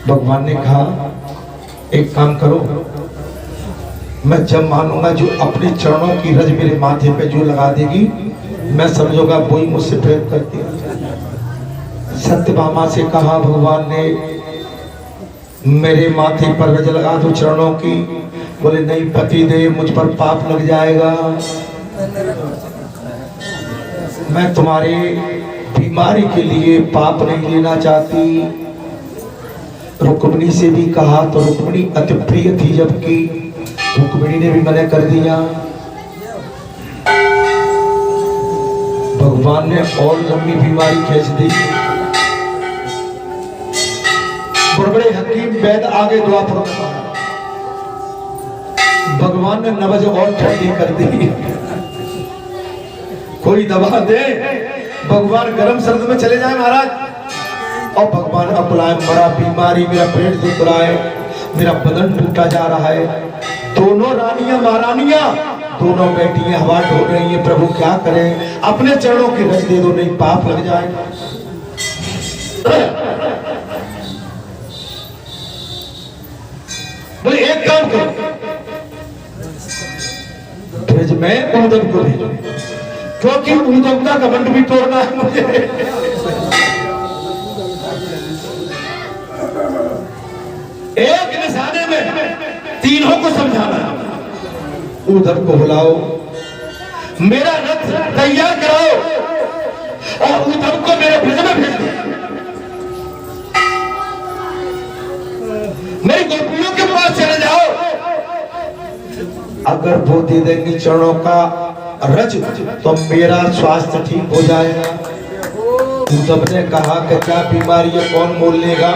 भगवान ने कहा एक काम करो, मैं जब मानूंगा जो अपने चरणों की रज मेरे माथे पे जो लगा देगी, मैं समझूंगा वही मुझसे प्रेम करती है। सत्यभामा से कहा भगवान ने, मेरे माथे पर रज लगा दो चरणों की। बोले नहीं पति दे, मुझ पर पाप लग जाएगा, मैं तुम्हारे बीमारी के लिए पाप नहीं लेना चाहती। रुक्मिणी से भी कहा तो रुक्मिणी अति प्रिय थी, जबकि रुक्मिणी ने भी मना कर दिया। भगवान ने और लंबी बीमारी खींच दी। बड़े हकीम वैद आगे द्वापर में भगवान ने नब्ज और ठंडी कर दी। कोई दवा दे, भगवान गर्म सर्द में चले जाए महाराज। और भगवान अब बुलाए, बड़ा बीमारी, मेरा पेट दुख रहा है, मेरा बदन टूटा जा रहा है। दोनों रानियां महारानियां दोनों बेटियां हवा ढो रही है, प्रभु क्या करें, अपने चरणों की रज दे दो, नहीं पाप लग जाएगा। बोले एक काम करो, ब्रज में उद्धव को भेजो, क्योंकि उद्धव का घमंड भी तोड़ना है मुझे। एक निशाने में तीनों को समझाना है। उद्धव को बुलाओ, मेरा रथ तैयार कराओ और उद्धव को मेरे ब्रज में भेज दो। मेरी गोपियों के पास चले जाओ, अगर वो दे देंगी चरणों का रज तो मेरा स्वास्थ्य ठीक हो जाएगा। उद्धव ने कहा कि क्या बीमारी है, कौन मोल लेगा।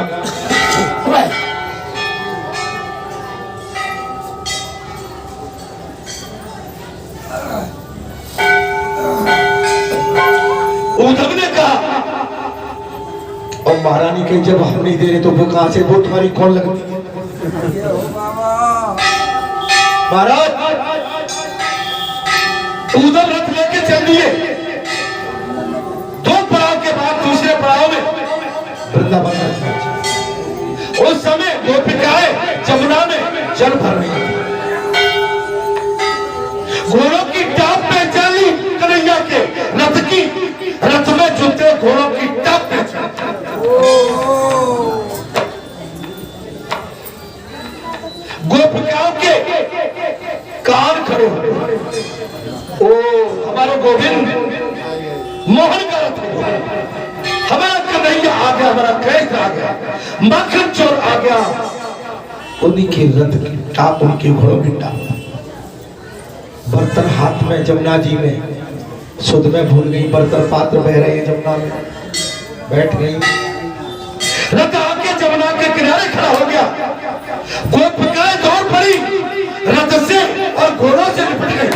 उद्धव ने कहा, और महारानी के जब हम नहीं दे रहे तो वो कहां से, वो तुम्हारी कौन लगती है। महाराज उद्धव रथ लेके चल दिए। दो पड़ाव के बाद दूसरे पड़ाव में वृंदावन में उस समय गोपिकाएं जमुना में जल भर रही थी। घोड़ों की टाप पहचान ली कन्हैया के रथ की, रथ में जुटे घोड़ों की टाप पहचान। गोपिकाओं के कान खड़े हो, ओ हमारे गोविंद मोहन का रथ, हमारा कन्हैया आ गया, हमारा कृष्ण आ गया, माखन चोर आ गया। उन्हीं के रथ की टाप, उनके घोड़ों की टाप। बर्तन हाथ में, जमुना जी में सुध में भूल गई, बर्तन पात्र बह रहे हैं जमुना में, बैठ गई। रथ आके जमुना के किनारे खड़ा हो गया। गोपिकाएं दौड़ पड़ी रथ से और घोड़ों से निपट गई।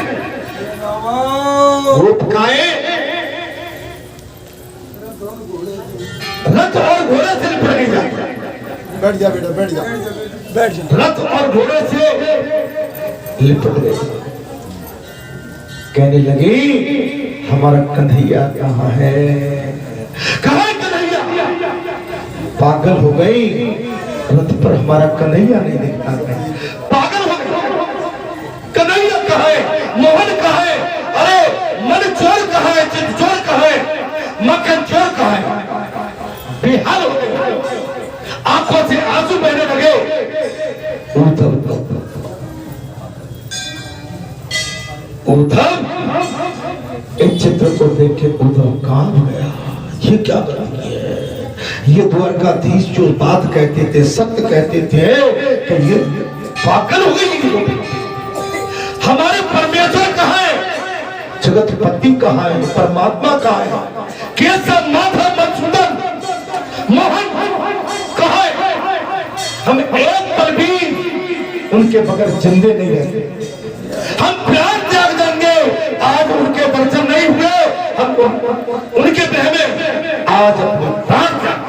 गोपिकाएं रथ और घोड़े से निपट गई। बैठ जा बेटा, बैठ जा, बैठ जा। रथ और घोड़े से लिपट गई। कहने लगी, हमारा कन्हैया कहाँ है, कहाँ है कन्हैया। पागल हो गई, रथ पर हमारा कन्हैया नहीं दिखता है। पागल हो गई, कन्हैया कहाँ है, मोहन कहाँ है, अरे मन चोर कहाँ है, चित चोर कहाँ है, मक्खन चोर कहाँ है। बेहाल हो गई, आंखों से आंसू बहने लगे। उद्धव इस चित्र को देख के उद्धव कांप गया। ये क्या करती है, ये द्वारकाधीश जो बात कहते थे, सत्य कहते थे, तो ये पागल हो गई। हमारे परमेश्वर कहाँ है, जगतपति कहाँ है, परमात्मा कहाँ है, केशव माधव मधुसूदन मोहन कहाँ है। हम एक पल भी उनके बगैर जिंदे नहीं रहते। हम प्राण त्याग देंगे, आज उनके दर्शन नहीं हुए, हम उनके देह में आज अपने प्राण त्याग।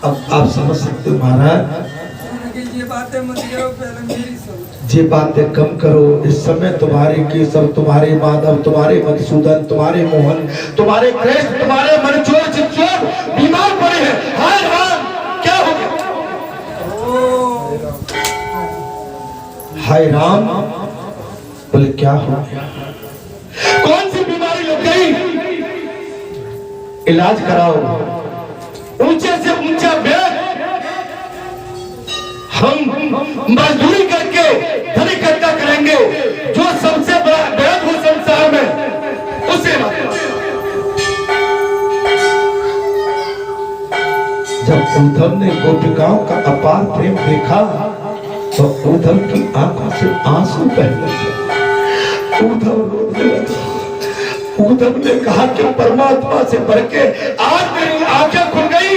अब आप समझ सकते हो महाराज, ये बातें कम करो। इस समय तुम्हारे केशव, तुम्हारे माधव, तुम्हारे मधुसूदन, तुम्हारे मोहन, तुम्हारे कृष्ण, तुम्हारे मनचोर चितचोर बीमार पड़े हैं। हाय इलाज कराओ। ऊंचे से ऊंचा बेड हम मजदूरी करके धन इकट्ठा करेंगे, जो सबसे बड़ा बेद हो संसार में उसे जब उद्धव ने गोपिकाओं का अपार प्रेम देखा तो उद्धव की आंखों से आंसू बहने लगे। उद्धव रोने लगा। उद्धव ने कहा कि परमात्मा से बढ़ के आज मेरी आंखें खुल गई।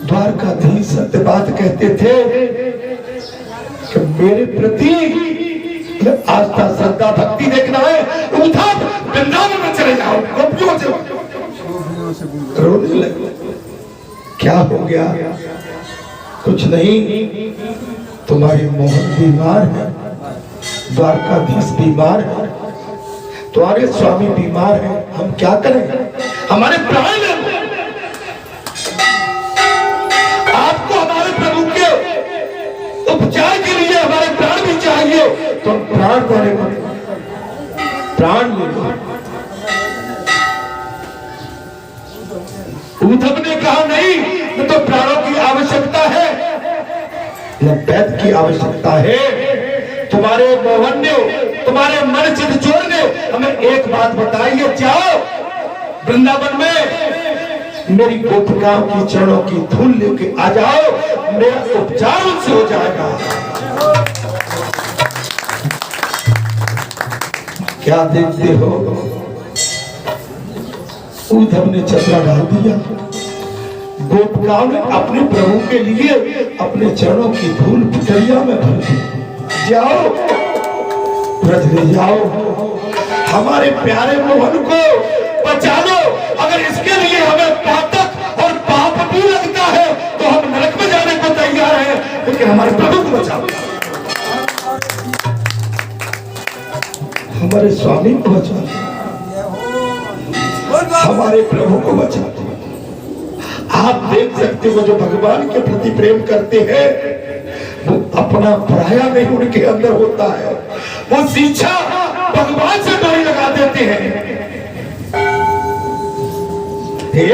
द्वारकाधीश सत्य बात कहते थे कि मेरे प्रति आस्था श्रद्धा भक्ति देखना है, उद्धव वृंदावन में चले जाओ, गोपियों से रोने लगे। क्या हो गया? कुछ नहीं, तुम्हारी मोहन बीमार है, द्वारकाधीश बीमार है, तुम्हारे स्वामी बीमार है, हम क्या करें? हमारे प्राण आपको हमारे प्रभु के उपचार के लिए हमारे प्राण भी चाहिए, तो प्राण देने को प्राण ले लो। उद्धव ने कहा नहीं, तो प्राणों की आवश्यकता है, न वैद्य की आवश्यकता है। तुम्हारे मोहन ने, तुम्हारे मन चित चोर ने हमें एक बात बताई है, जाओ वृंदावन में मेरी गोपिकाओं की चरणों की धूल लेके आ जाओ, मेरा उपचार उनसे हो जाएगा। क्या देखते हो? उद्धव ने चतरा डाल दिया। गोपिकाओं ने अपने प्रभु के लिए अपने चरणों की धूल पिटरिया में भर दी। जाओ ब्रज ले जाओ, हमारे प्यारे मोहन को बचा लो। अगर इसके लिए हमें पातक और पाप भी लगता है तो हम नरक में जाने को तैयार हैं, लेकिन हमारे प्रभु को बचाओ, हमारे स्वामी को बचाओ, हमारे प्रभु को बचाओ। आप देख सकते हो जो भगवान के प्रति प्रेम करते हैं वो अपना पराया नहीं उनके अंदर होता है, वो शिक्षा भगवान से डोरी लगा देते हैं। हे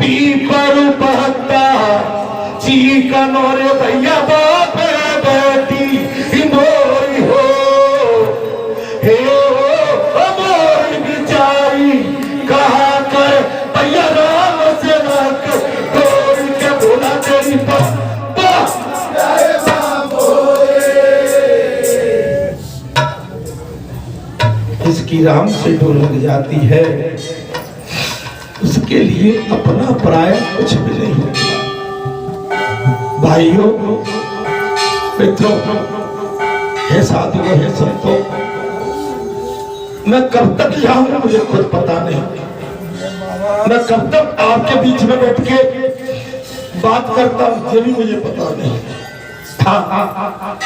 पीपर बहता चीकन और भैया बाप बेटी मोरी हो, हे मोरी बिचारी कहा कर भैया राम से तोड़ के बोला तेरी इसकी राम से डोर लग जाती है, उसके लिए अपना पराया कुछ भी नहीं होता। भाइयों मित्रों, हे साधुओं, हे संतों, मैं कब तक जाऊंगा मुझे खुद पता नहीं, मैं कब तक आपके बीच में बैठ के बात करता हूं ये भी मुझे पता नहीं। हाँ,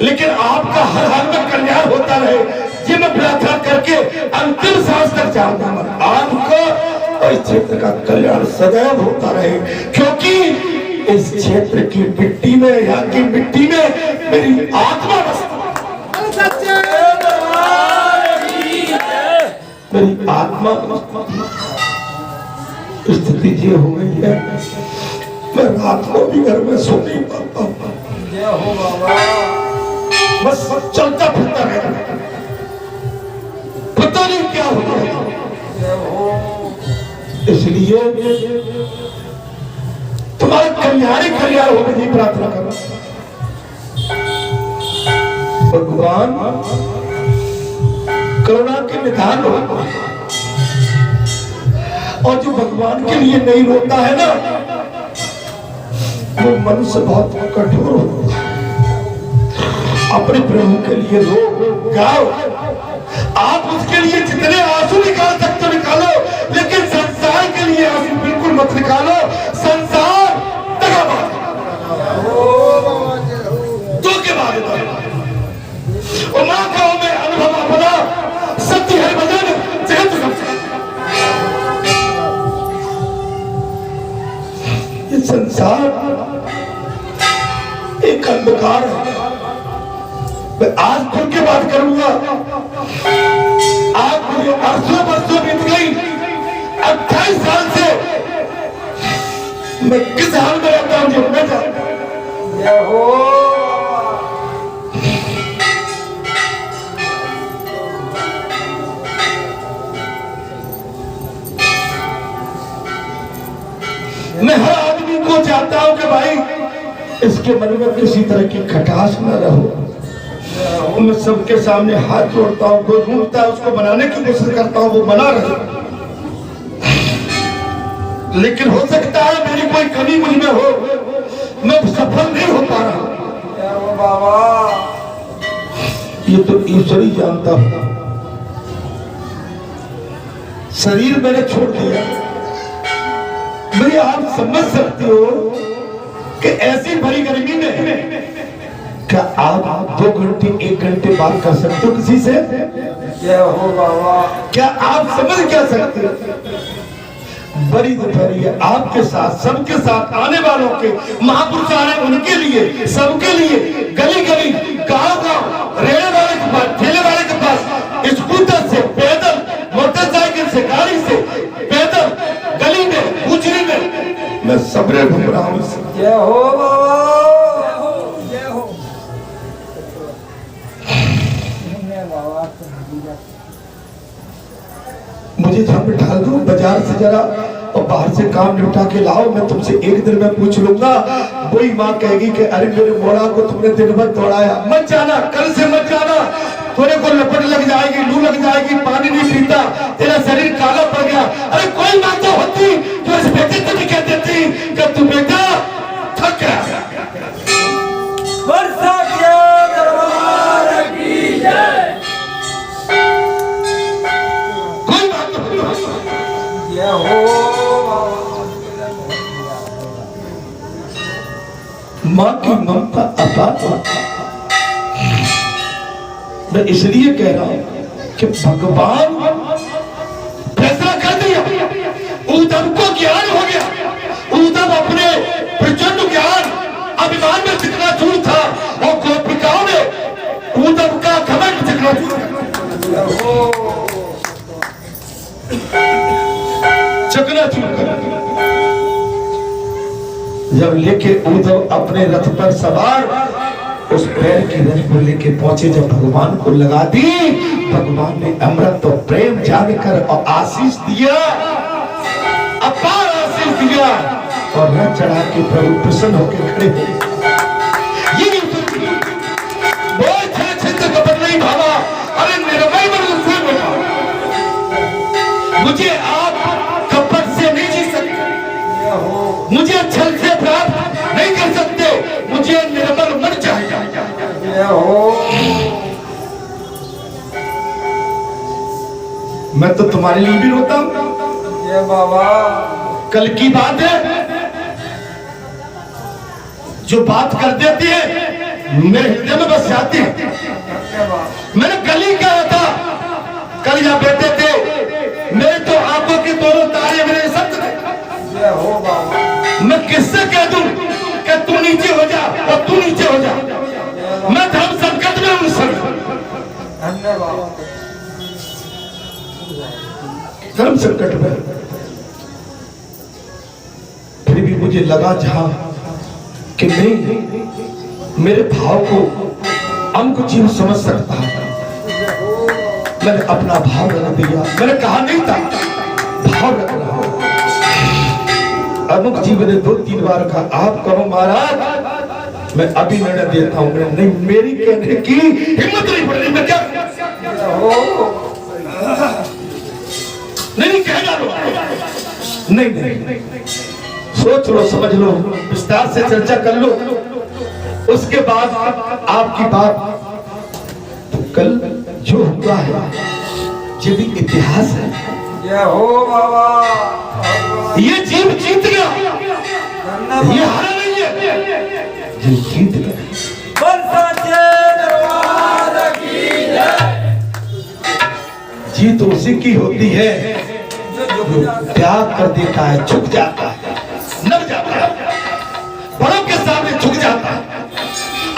लेकिन आपका हर हाल में कल्याण होता रहे ये मैं प्रार्थना करके अंतिम सांस तक जाऊंगा। आपको और इस क्षेत्र का कल्याण सदैव होता रहे, क्योंकि इस क्षेत्र की मिट्टी में, यहाँ की मिट्टी में मेरी आत्मा मेरी आत्मा स्थिति ये हो गई है, मैं रात को भी घर में सो नहीं पाता हूँ, बस चलता फिरता रहता, पता नहीं क्या हो गया। इसलिए तुम्हारे कल्याण होने की प्रार्थना करो। भगवान करुणा के निधान हो, और जो भगवान के लिए नहीं रोता है ना वो मनुष्य बहुत कठोर होता है। अपने प्रभु के लिए रो गाओ, आप उसके लिए जितने आंसू निकाल सकते हो निकालो, लेकिन संसार के लिए आंसू बिल्कुल मत निकालो। संसार दगाबाज धोखेबाज और मां कहो में अनुभव अपना सत्य है बदन जगत ये संसार एक अंधकार है। मैं आज खुल के बात करूंगा, आज मुझे मैं किस हाल में रहता हूँ जो मैं जय हो मैं हर आदमी को चाहता हूं कि भाई इसके मन में किसी तरह की खटास न रहो। मैं सबके सामने हाथ जोड़ता हूं, कोई ढूंढता है उसको बनाने की कोशिश करता हूं, वो बना रहे, लेकिन हो सकता है मेरी कोई कमी मुझ में हो, मैं सफल नहीं हो पा रहा। बाबा ये तो ईश्वर ही जानता हूं। शरीर मैंने छोड़ दिया। भाई आप समझ सकते हो कि ऐसी भरी गर्मी में क्या आप 2 घंटे 1 घंटे बात कर सकते हो किसी से? जय हो बाबा। क्या आप समझ क्या सकते हो? बड़ी दोपहरी है आपके साथ, सबके साथ आने वालों के, महापुरुष आ रहे उनके लिए, सबके लिए, गली गली, गांव गांव, रेड़े वाले के पास, ठेले वाले के पास, स्कूटर से, पैदल, मोटरसाइकिल से, गाड़ी से, पैदल, गली में, गुजरी में, मैं सबरे घूम रहा हूँ। जय हो बाबा। जय हो मुझे जहाँ पे ढाल दो बाजार से जरा और बाहर से काम निपटा के लाओ। मैं तुमसे एक दिन में पूछ लूंगा। वही माँ कहेगी कि अरे मेरे मोड़ा को तुमने दिन भर दौड़ाया। मत जाना, कल से मत जाना, थोड़े को लपट लग जाएगी, लू लग जाएगी, पानी नहीं पीता, तेरा शरीर काला पड़ गया। अरे कोई माँ तो होती जो इस बेटे को नहीं कह देती कि तू बेटा थक गया। वर्षा के दरबार की जय। कोई बात तो जय हो माँ की ममता अपार। मैं इसलिए कह रहा हूं कि भगवान फैसला कर दिया। उद्धव को ज्ञान हो गया। उद्धव अपने प्रचंड ज्ञान अभिमान में जितना दूर था और गोपिकाओं ने उद्धव का घमंड जितना दूर चकनाचूर कर दिया। जब लेके उद्धव अपने रथ पर सवार उस पैर की रथ को लेके पहुंचे, जब भगवान को लगा दी, भगवान ने अमृत तो प्रेम जानकर और आशीष दिया, अपार आशीष दिया और रथ चढ़ा के प्रभु प्रसन्न होकर खड़े हो। ये कपट नहीं भावा। अरे निर्मल मन से बोला, मुझे आप कपट से नहीं जी सकते, मुझे छल से प्राप्त नहीं कर सकते, मुझे निर्मल मन चाहिए। मैं तो तुम्हारे लिए भी रोता हूं। जय बाबा। कल की बात है, जो बात कर देती है मेरे हृदय में बस जाती है। मैंने कल ही कहा था, कल यहाँ बैठे थे, मेरे तो आंखों के दोनों तारे मेरे सत्य थे। जय हो बाबा। मैं किससे कह दूं कि तू नीचे हो जा और तू नीचे हो जा? मैं धर्म संकट में हूं सर, धन्यवाद। धर्म संकट में। फिर भी मुझे लगा जहां कि नहीं, मेरे भाव को अमुक जीव समझ सकता है, मैंने अपना भाव रख दिया। मैंने कहा नहीं था, भाव रख रहा हूं। अमुक जीव ने 2-3 बार कहा आप कहो महाराज, मैं अभी निर्णय देता हूं। नहीं, मेरी कहने की हिम्मत नहीं पड़ रही। मैं क्या नहीं कहना लो, नहीं नहीं, सोच लो, समझ लो, विस्तार से चर्चा कर लो, उसके बाद आपकी बात। तो कल जो हुआ है ये भी इतिहास है। जय हो बाबा। ये जीव जीत गया, ये हारा नहीं है, ये जीत गया। जीत उसी की होती है जो त्याग कर देता है, झुक जाता है, नब जाता है, बड़ों के सामने झुक जाता है,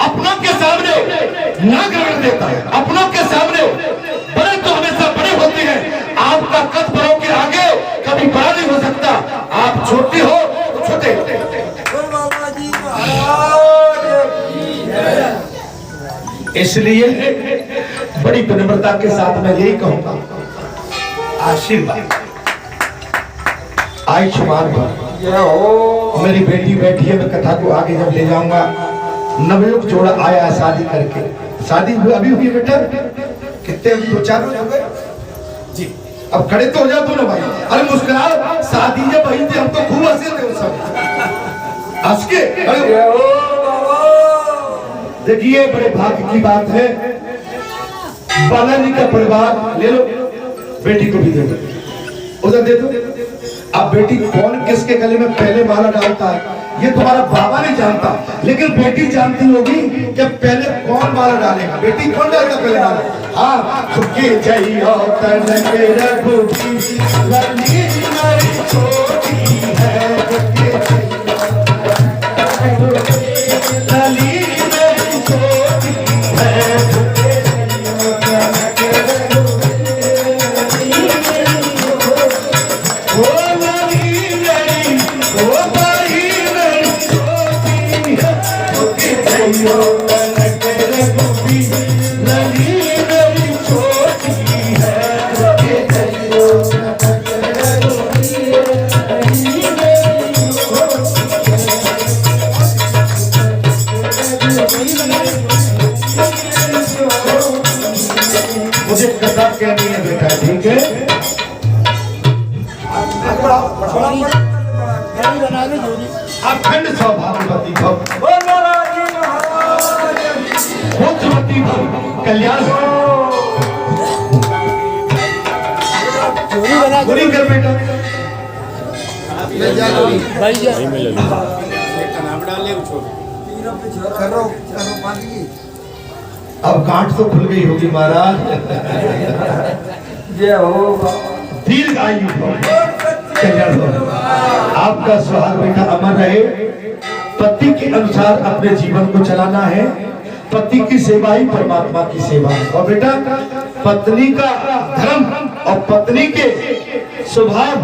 अपनों के सामने ना ग्रहण देता है। अपनों के सामने बड़े तो हमेशा बड़े होते हैं। आपका कद बड़ों के आगे कभी बड़ा नहीं हो सकता। आप छोटे हो तो छोटे होते हैं। इसलिए बड़ी विनम्रता के साथ मैं यही कहूंगा, आशीर्वाद आयुष्मान भव। मेरी बेटी बैठी है, मैं कथा को आगे जब ले जाऊंगा, नवयुवक जोड़ा आया शादी करके, शादी अभी हुई है बेटा, कितने 2-4 रोज हो गए जी। अब खड़े तो हो जाओ दोनों भाई, अरे मुस्कुराओ, शादी जब वही थे हम तो खूब हंसे थे उस समय, हंस के। देखिए बड़े भाग्य की बात है, बालाजी का परिवार ले लो, बेटी को भी दे दो, उधर दे दो। अब बेटी कौन किसके गले में पहले माला डालता है ये तुम्हारा बाबा नहीं जानता, लेकिन बेटी जानती होगी कि पहले कौन माला डालेगा। बेटी कौन डालता पहले माला? हाँ, चुके जइयो तन के रघुबी लली मेरी छोटी है, लली मेरी छोटी है, मुझे कथा कहनी है बेटा, ठीक है? अखंड सौभाग्यवती भव, पुत्रवती भव, कल्याण पूरी कर बेटा। अब गांठ तो खुल गई होगी महाराज। दीर्घ आयु कल्याण हो, आपका सुहाग बेटा अमर रहे। पति के अनुसार अपने जीवन को चलाना है, पति की सेवा ही परमात्मा की सेवा है। और बेटा पत्नी का धर्म और पत्नी के स्वभाव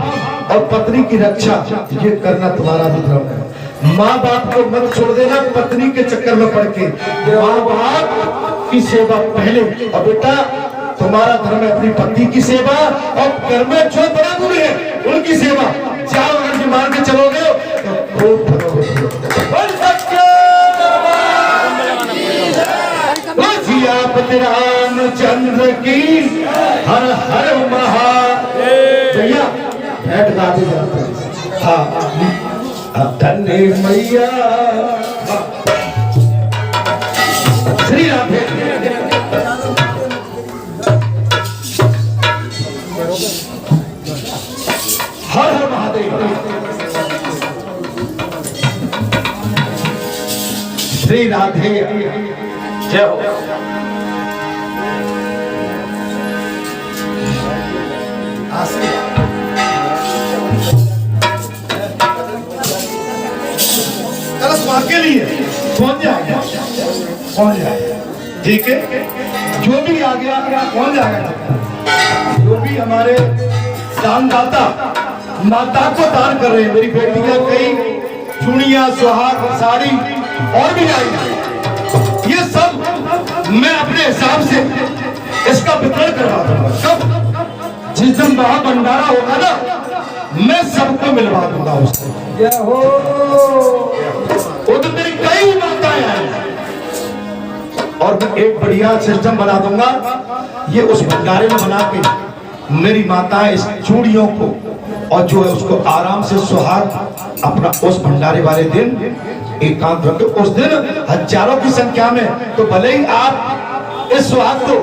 और पत्नी की रक्षा ये करना तुम्हारा भी धर्म है। माँ बाप को मत छोड़ देना पत्नी के चक्कर में पड़ के, माँ बाप की सेवा पहले। और बेटा तुम्हारा धर्म है अपनी पत्नी की सेवा, और घर में जो बड़ा गुरु है उनकी सेवा। जाओ अगर मान के चलोगे तो खूब रामचंद्र की हर हर महा। भैया बैठ गाते जाते हैं। हाँ धन्य मैया श्री राम। हर हर महादेव। श्री राधे जय हो। के लिए पहुंच जाएगा, पहुंच जाएगा, ठीक है। जो भी आ गया पहुंच जाएगा। जो भी हमारे दानदाता माता को दान कर रहे हैं, मेरी बेटियां कई चूड़ियां, सुहाग, साड़ी और भी आई, ये सब मैं अपने हिसाब से इसका वितरण करवा दूंगा। सब जिस दिन वहां भंडारा होगा ना, मैं सबको मिलवा दूंगा उसको। वो तो मेरी कई माताएं हैं, और मैं एक बढ़िया सिस्टम बना दूंगा। ये उस भंडारे में बना के मेरी माताएं इस चूड़ियों को और जो है उसको आराम से सुहाग अपना उस भंडारे वाले दिन एकांत रखे। उस दिन हजारों की संख्या में, तो भले ही आप इस सुहाग को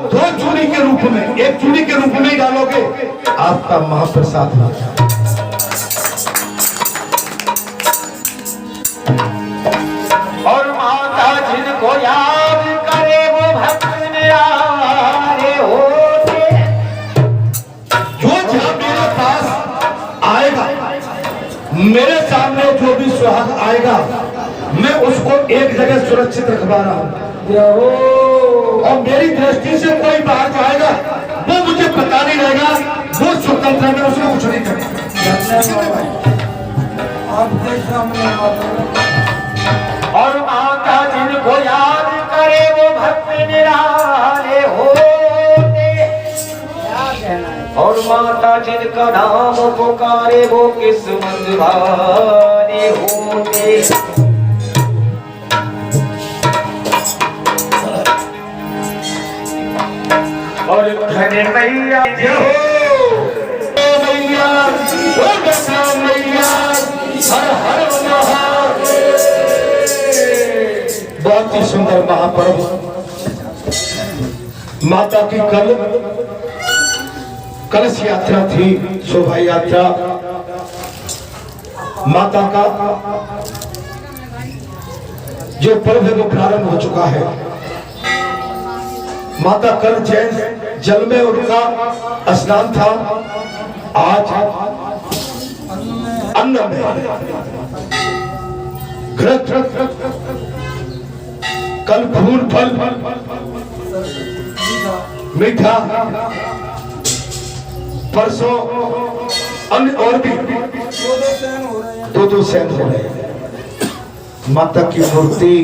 2 चूड़ी के रूप में, 1 चूड़ी के रूप में ही डालोगे, आपका महाप्रसाद होगा। और माता जिनको याद करे वो भक्त न्यारे होते। जो जहां मेरे पास आएगा, मेरे सामने जो भी सुहाग आएगा, मैं उसको एक जगह सुरक्षित रखवा रहा हूं। और मेरी दृष्टि से कोई बाहर जाएगा वो मुझे पता नहीं रहेगा, वो स्वतंत्र है, मैं उसको कुछ नहीं करेगा। और माता जिनको याद करे वो भक्त निराले होते और माता जिनका नाम पुकारे वो किस्मत वाले होते। और धन मैया मैया मैया हर हर महादेव। बहुत ही सुंदर महापर्व माता की कलश यात्रा थी, शोभा यात्रा माता का जो पर्व है वो प्रारंभ हो चुका है। माता कल जैन जल में उनका स्नान था, आज अन्न में घृत, कल फूल फल मीठा, परसों अन्य और भी दो सैन हो रहे हैं। माता की मूर्ति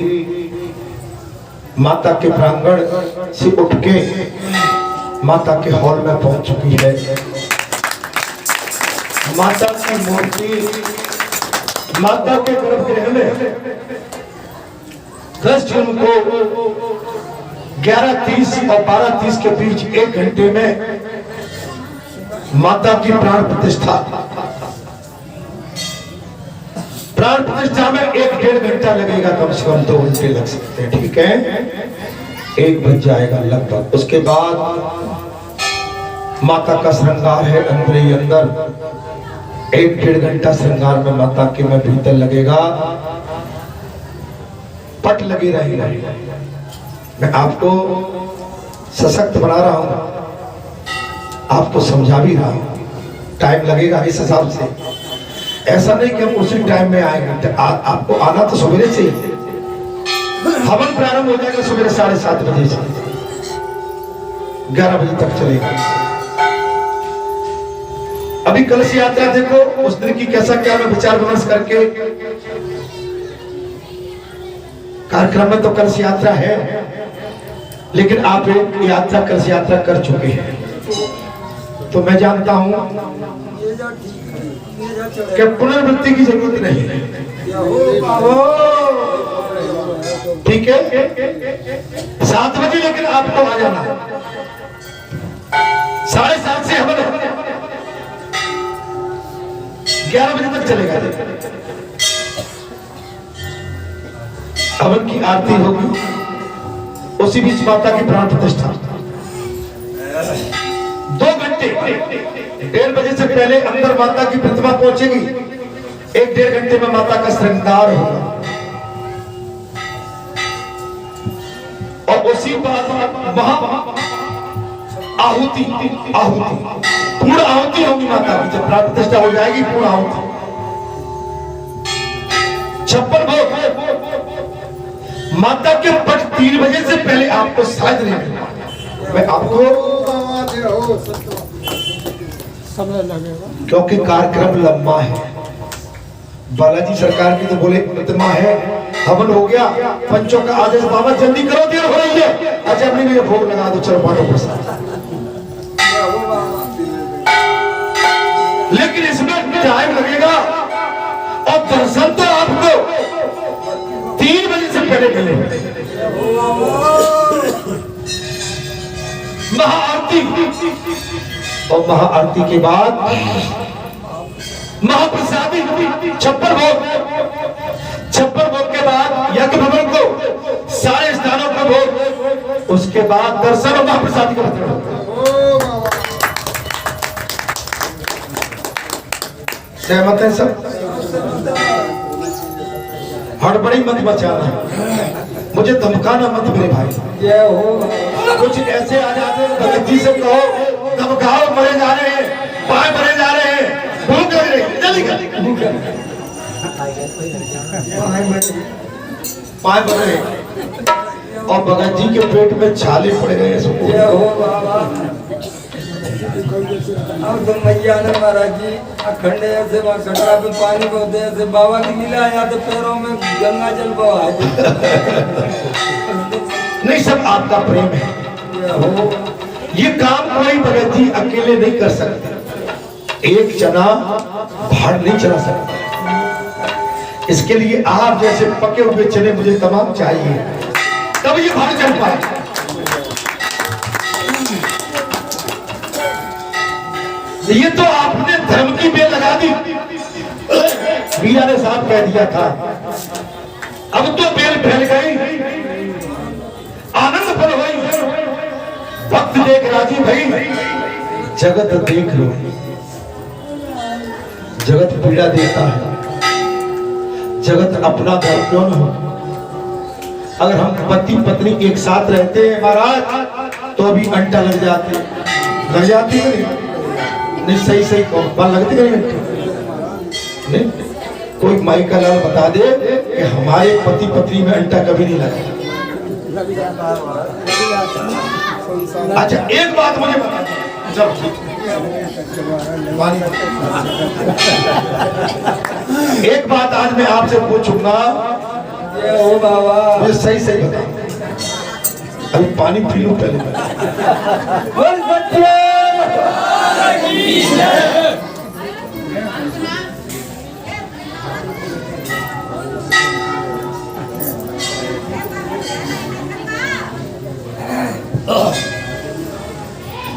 माता के प्रांगण से उठ के माता के हॉल में पहुंच चुकी है। माता की मूर्ति माता के गर्भगृह में 10 जून को 11:30 और 12:30 के बीच 1 घंटे में माता की प्राण प्रतिष्ठा में 1-1.5 घंटा लगेगा, कम से कम 2 घंटे लग सकते हैं, ठीक है। 1 बज जाएगा लगभग। उसके बाद माता का श्रृंगार है अंदर ही अंदर, 1-1.5 घंटा श्रृंगार में माता के में भीतर लगेगा, पट लगी रहेगी। मैं आपको सशक्त बना रहा हूं, आपको समझा भी रहा हूं, टाइम लगेगा इस हिसाब से। ऐसा नहीं कि हम उसी टाइम में आएंगे, आपको आना तो सवेरे से ही। हवन प्रारंभ हो जाएगा सवेरे 7:30 बजे से 11 बजे तक चलेगा। अभी कलश यात्रा देखो उस दिन की कैसा क्या मैं विचार विमर्श करके कार्यक्रम में तो कलश यात्रा है, लेकिन आप एक यात्रा कलश यात्रा कर चुके हैं, तो मैं जानता हूं कि पुनर्वृत्ति की जरूरत नहीं है, ठीक है। 7 बजे लेकिन आपको आ जाना, 7:30 से हवन 11 बजे तक चलेगा। हवन की आरती होगी, उसी बीच माता की प्राण प्रतिष्ठा 2 घंटे 1:30 बजे से पहले अंदर माता की प्रतिमा पहुंचेगी, 1-1.5 घंटे में माता का श्रृंगार होगा और उसी बाद आहुति पूर्ण आहुति होगी माता की। जब प्राण प्रतिष्ठा हो जाएगी पूर्ण आहुति 56 भोग माता के पट 3 बजे से पहले आपको शायद नहीं मिलेगा। मैं आपको क्योंकि कार्यक्रम लंबा है, बालाजी सरकार की तो बोले प्रतिमा है, हवन हो गया, पंचों का आदेश, बाबा जल्दी करो देर हो रही है, अच्छा अपने लिए भोग लगा दो, चलो बांटो प्रसाद। लेकिन इसमें टाइम लगेगा और दर्शन तो आपको 3 बजे से पहले मिलेगा। महाआरती और महाआरती के बाद महाप्रसादी 56 भोग के बाद यज्ञ भवन को सारे स्थानों का भोग, उसके बाद दर्शन और महाप्रसादी का वितरण। सहमत है सब? हड़बड़ी मत मचाना, मुझे धमकाना मत मेरे भाई। कुछ ऐसे आ जाते भगत जी से कहो धमकाओ, मरे जा रहे हैं, पाए मरे जा रहे हैं, भूख लग रही, जल्दी कर पाए मरे और भगत जी के पेट में छाले पड़ गए। अब तो मैया ने महाराज जी अखंड ऐसे कटरा पे पानी को दे ऐसे बाबा की लीला या तो पैरों में गंगा जल बहा। नहीं, सब आपका प्रेम है। ये काम कोई भगत जी अकेले नहीं कर सकते, एक जना भाड़ नहीं चला सकता। इसके लिए आप जैसे पके हुए चने मुझे तमाम चाहिए, तब ये भाड़ चल पाए। ये तो आपने धर्म की बेल लगा दी। मीरा ने साहब कह दिया था, अब तो बेल फैल गई, आनंद फल हुई, भक्त देख राजी भाई, जगत देख लो। जगत पीड़ा देता है, जगत अपना घर क्यों न हो। अगर हम पति पत्नी एक साथ रहते हैं महाराज, तो अभी अंटा लग जाती है नहीं, सही सही कौन लगती है नहीं। कोई माई का लाल बता दे कि हमारे पति पत्नी में अंटा कभी नहीं लगा। अच्छा एक बात मुझे बता, जब एक बात आज मैं आपसे पूछूंगा, ओ बाबा मुझे सही सही बता। अभी पानी पी लूं पहले।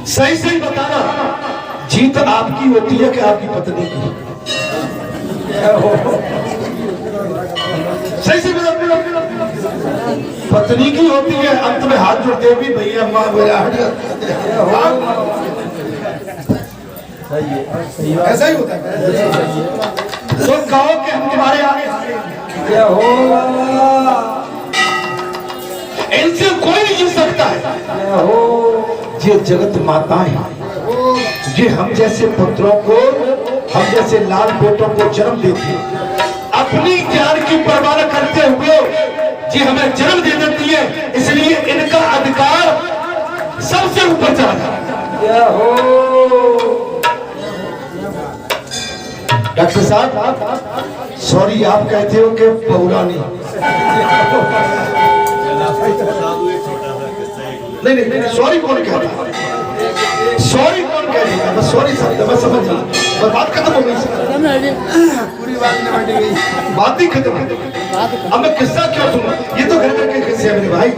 सही सही बताना, जीत आपकी होती है कि आपकी पत्नी की? सही से पत्नी की होती है। अंत में हाथ जोड़ते भी भैया माँ ऐसा ही होता है। तो कहो कि हम तुम्हारे आगे इनसे कोई नहीं जीत सकता है। ये जगत माताएं, ये हम जैसे पुत्रों को, हम जैसे लाल बेटों को जन्म देती है, अपनी जान की परवाह न करते हुए जी हमें जन्म दे देती है। इसलिए इनका अधिकार सबसे ऊपर चला जाता है। डॉक्टर साहब सॉरी, आप कहते हो कि पौराणी नहीं, सॉरी कौन कहता है? सॉरी कौन कहता है? बस सॉरी शब्द मैं समझ रहा, बस बात खत्म हो गई, पूरी बात निपट गई, बात ही खत्म हो गई। अब मैं किस्सा क्यों सुनूं? ये तो घर घर के किस्से हैं मेरे भाई।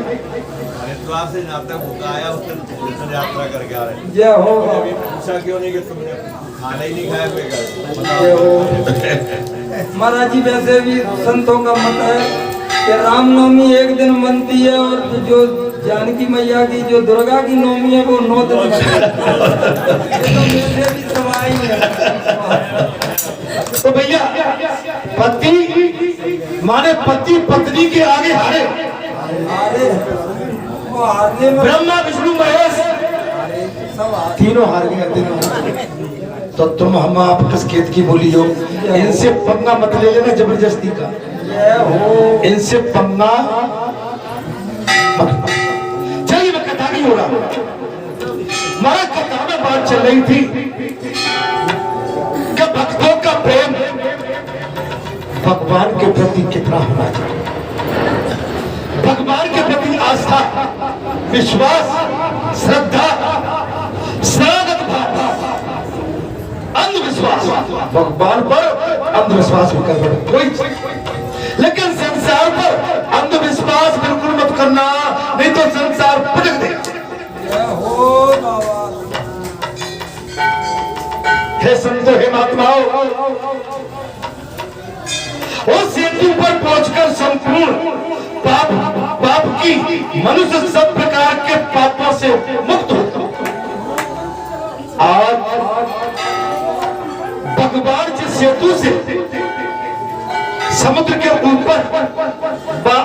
तो आपसे जब तक भूखा आया उस दिन यात्रा करके आ रहे हैं। जय हो। अभी पूछा क्यों नहीं कि तुमने खाना ही नहीं खाया बेकार? जय हो। महाराज जी वैसे भी संतों का मत है कि रामनवमी एक दिन बनती है और जो जानकी मैया की जो दुर्गा की नवमी है वो 9 दिन बनती है। ये तो मेरे भी सवाई है। तो भैया पति माने पति पत्नी के आगे हारे, वो हारने में ब्रह्मा विष्णु महेश तीनों हार गए, तीनों। तो तुम हम आप किस खेत की बोली हो? इनसे पंगा मत ले लेना जबरदस्ती का, इनसे पंगा मत। चलिए मैं कथा नहीं हो रहा, हमारा कथा में बात चल रही थी कि भक्तों का प्रेम भगवान के प्रति कितना होना चाहिए। भगवान के प्रति आस्था, विश्वास, श्रद्धा, शरणागत भाव, अंधविश्वास, भगवान पर अंधविश्वास भी करना कोई, लेकिन संसार पर अंधविश्वास बिल्कुल मत करना, नहीं तो संसार पटक देगा। हो बाबा। हे संतो, हे महात्माओं, उस सेतु पर पहुंचकर संपूर्ण पाप की मनुष्य सब प्रकार के पापों से मुक्त होता। आज भगवान जिस सेतु से समुद्र के ऊपर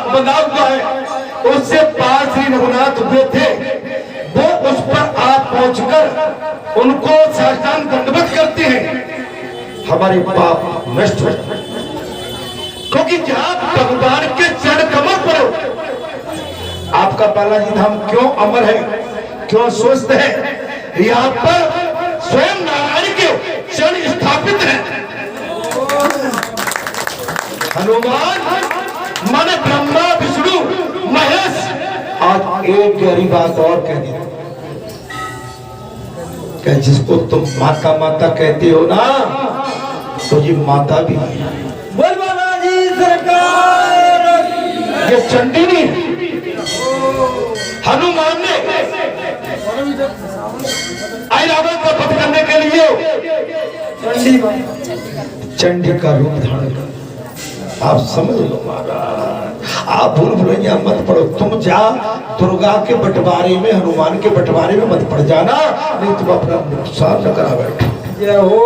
बना हुआ है, उससे पार श्री रघुनाथ हुए थे, वो उस पर आप पहुंचकर उनको साष्टांग दंडवत करते हैं, हमारे पाप नष्ट हो। क्योंकि जहां भगवान के चरण कमल पर हो, आपका बालाजी धाम क्यों अमर है, क्यों स्वस्थ है? यहाँ पर स्वयं नारायण के चरण स्थापित हैं। हनुमान माने ब्रह्मा विष्णु महेश आज एक गहरी बात और कह दी कि जिसको तुम माता माता कहते हो ना, तो ये माता भी है। बोल बालाजी सरकार। ये चंडी नहीं है, हनुमान ने ऐरावत का वध करने के लिए चंडी का रूप धारण कर। आप समझ लो महाराज, आप भूल भुलैया मत पढ़ो। तुम जा दुर्गा के बंटवारे में, हनुमान के बंटवारे में मत पड़ जाना, नहीं तुम अपना नुकसान न करा बैठो। जय हो।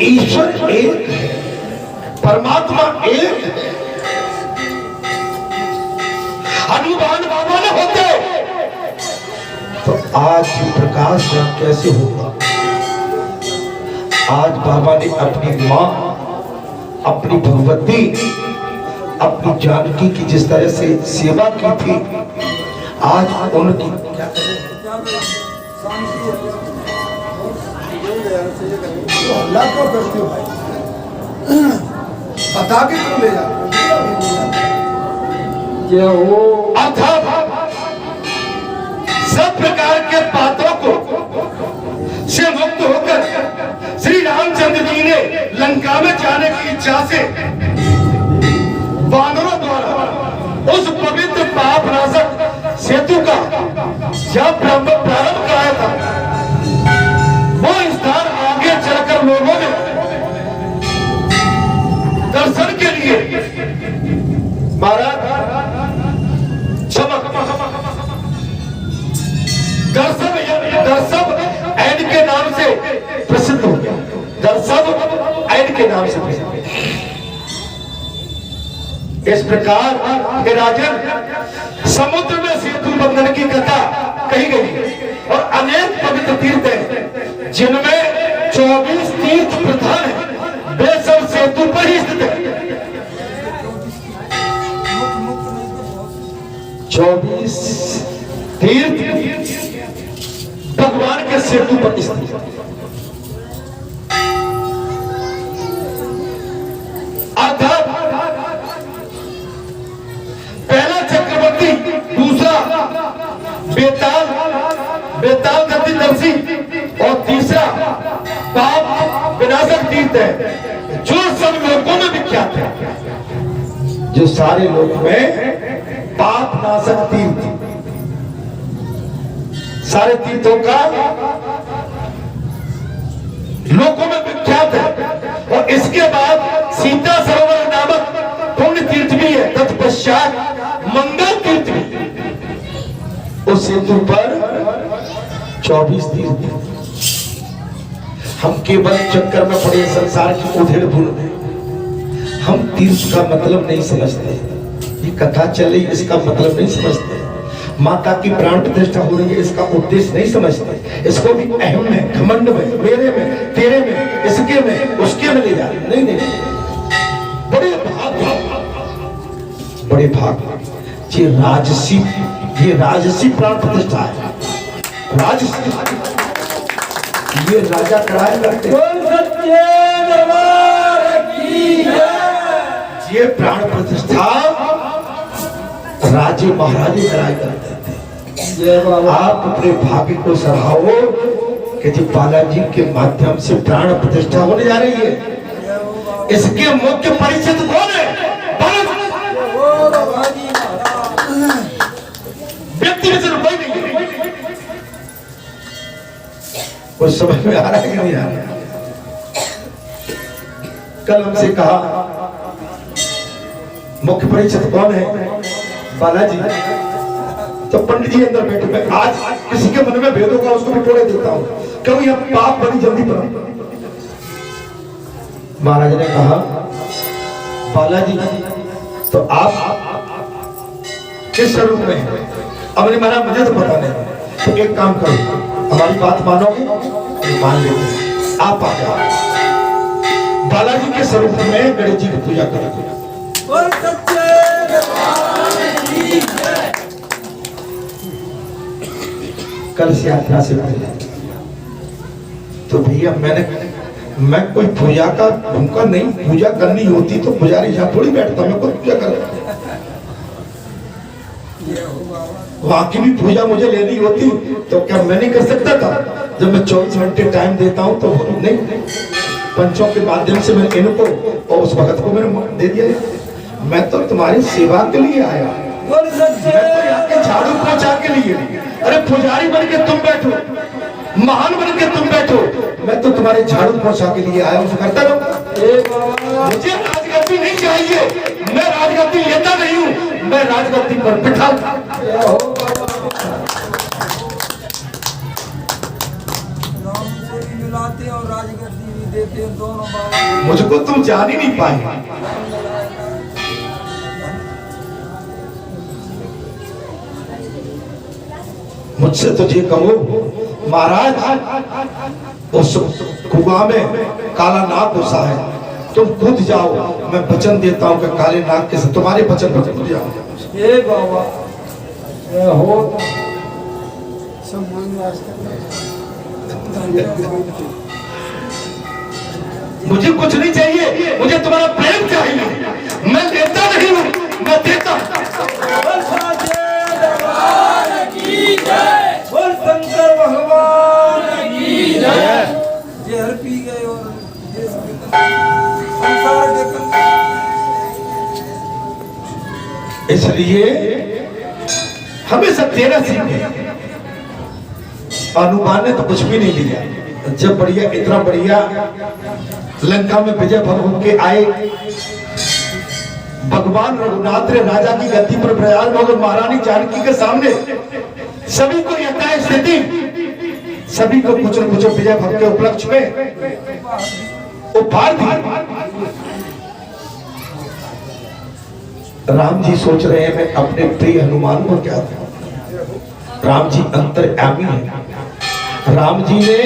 ईश्वर एक है, परमात्मा एक है। हनुमान बाबा ने होते तो आज प्रकाश कैसे होगा। आज बाबा ने अपनी माँ, अपनी भगवती, अपनी जानकी की जिस तरह से सेवा की थी, आज उनकी अल्लाह को करते हो भाई, बता के तुम ले जाओ। जय हो। अर्थात सब प्रकार के पापों को से मुक्त होकर श्री रामचंद्र जी ने लंका में जाने की इच्छा से वानरों द्वारा उस पवित्र पाप नाशक सेतु का जब प्रारंभ कराया था, वो स्थान आगे चलकर लोगों ने दर्शन के लिए महाराज दर्शव ऐड के नाम से प्रसिद्ध हो गया। दर्शव ऐड के नाम से प्रसिद्ध। इस प्रकार के राजन समुद्र में सेतु बंधन की कथा कही गई और अनेक पवित्र तीर्थ हैं, जिनमें 24 तीर्थ प्रधान है, वे सब सेतु पर ही स्थित है। 24 तीर्थ भगवान के सेतु पर स्थित है। अर्थात पहला चक्रवर्ती, दूसरा बेताल गतिदर्शी और तीसरा पाप विनाशक तीर्थ है, जो सब लोगों में विख्यात है। जो सारे लोग में पाप नाशक तीर्थ, सारे तीर्थों का लोगों में विख्यात है। और इसके बाद सीता सरोवर नामक पुण्य तीर्थ भी है, तत्पश्चात मंगल तीर्थ भी। उस सेतु पर 24 तीर्थ। हम केवल चक्कर में पड़े संसार की उधेड़ बुन में, हम तीर्थ का मतलब नहीं समझते। ये कथा चल रही, इसका मतलब नहीं समझते। माता की प्राण प्रतिष्ठा हो रही है, इसका उद्देश्य नहीं समझते। इसको भी अहम में, घमंड में, मेरे में, तेरे में, इसके में, उसके में ले जा रहे। नहीं नहीं, बड़े भाग ये राजसी प्राण प्रतिष्ठा है। राजसी ये राजा कराया करते, ये प्राण प्रतिष्ठा राजे महाराजे कराया करते थे। आप अपने भाग्य को सराहो कि जी बालाजी के माध्यम से प्राण प्रतिष्ठा होने जा रही है। इसके मुख्य परिचित कौन है? व्यक्ति में सिर्फ कोई नहीं है। कुछ समझ में आ रहा है कि नहीं आ रहा है? कल हमसे कहा मुख्य परिचित कौन है? बालाजी। तो पंडित जी अंदर बैठे, मैं आज किसी के मन में भेद होगा उसको भी तोड़े देता हूं, क्यों यह पाप बड़ी जल्दी बना। महाराज ने कहा बालाजी तो आप किस स्वरूप में हैं? अब ने महाराज मुझे तो पता नहीं, तो एक काम करो, हमारी बात मानोगे? मान लेते, आप आ जाओ। बालाजी के स्वरूप में गणेश जी की पूजा करोगे। कल से यात्रा से पहले तो भैया मैं कोई पूजा का भूखा नहीं, पूजा करनी होती तो पुजारी यहाँ थोड़ी बैठता, मैं कोई पूजा कर वहां की भी पूजा मुझे लेनी होती तो क्या मैं नहीं कर सकता था? जब मैं 24 घंटे टाइम देता हूँ तो नहीं, पंचों के माध्यम से मैं इनको और उस भगत को मैंने दे दिया। मैं तो तुम्हारी सेवा के लिए आया, बोल सच्चे मैं तो यहाँ के झाड़ू पोछा के लिए। अरे पुजारी बन के तुम बैठो, महान बन के तुम बैठो, मैं तो तुम्हारे झाड़ू पोछा के लिए आया हूँ, करता रहूं। ए बाबा मुझे राजगद्दी नहीं चाहिए, मैं राजगद्दी लेता नहीं हूँ, मैं राजगद्दी पर बिठा था। क्या हो बाबा, राम से भी मिलाते हैं और राजगद्दी भी देते हैं, दोनों बाबा। मुझको तुम जान ही नहीं पाए। मुझसे तो ये कहो महाराज उस कुआं में काला नाग घुसा है, तुम कूद जाओ, मैं वचन देता हूँ कि काले नाग के साथ तुम्हारे वचन पर कूद जाओ। ए बाबा क्या हो सब मान राज करना। मुझे कुछ नहीं चाहिए, मुझे तुम्हारा प्रेम चाहिए, मैं लेता नहीं हूँ, मैं देता हूँ। बोल साचे दरबार की जय, बोल शंकर भगवान की जय। जहर पी गए और देश के संसार के इसलिए हमेशा तेरा सीखे। हनुमान ने तो कुछ भी नहीं लिया, जब बढ़िया इतना बढ़िया लंका में विजय भर के आए, भगवान रघुनाथ ने राजा की गद्दी पर विराजमान होकर महारानी जानकी के सामने सभी को यथा स्थिति, सभी को कुछ न कुछ विजय भर के उपलक्ष्य में उपहार दिए। राम जी सोच रहे हैं मैं अपने प्रिय हनुमान को क्या दूं। राम जी अंतर्यामी है। राम जी ने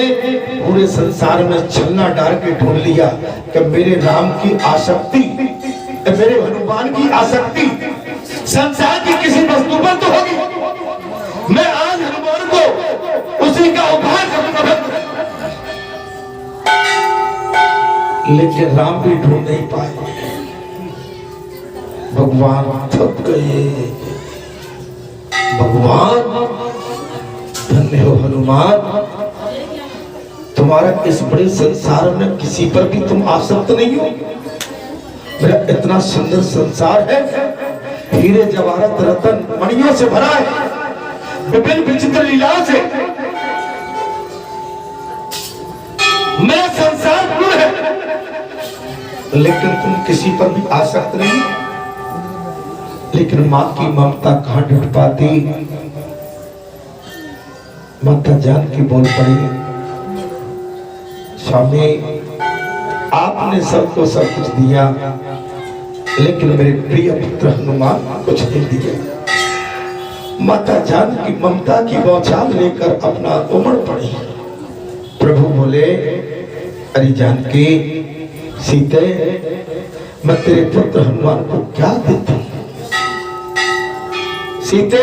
पूरे संसार में छलना डाल के ढूंढ लिया कि मेरे राम की आसक्ति, मेरे हनुमान की आसक्ति संसार की किसी वस्तु पर तो होगी। मैं आज हनुमान को उसी का उपहार करूंगा। लेकिन राम भी ढूंढ नहीं पाए। भगवान थक गए। भगवान धन्य हो हनुमान, तुम्हारा इस बड़े संसार में किसी पर भी तुम आसक्त नहीं हो। मेरा इतना सुंदर संसार है, हीरे जवाहरत रतन मणियों से भरा है, विभिन्न विचित्र लीलाओं से मेरा संसार पूर्ण है, लेकिन तुम किसी पर भी आसक्त नहीं। लेकिन मां की ममता कहां ढूंढ पाती। माता जानकी बोल पड़ी, स्वामी आपने सबको सब कुछ दिया, लेकिन मेरे प्रिय पुत्र हनुमान कुछ नहीं दिया। माता जानकी ममता की बौछार लेकर अपना उमड़ पड़ी। प्रभु बोले, अरे जानकी सीते, मैं तेरे पुत्र हनुमान को क्या देता हूं। सीते,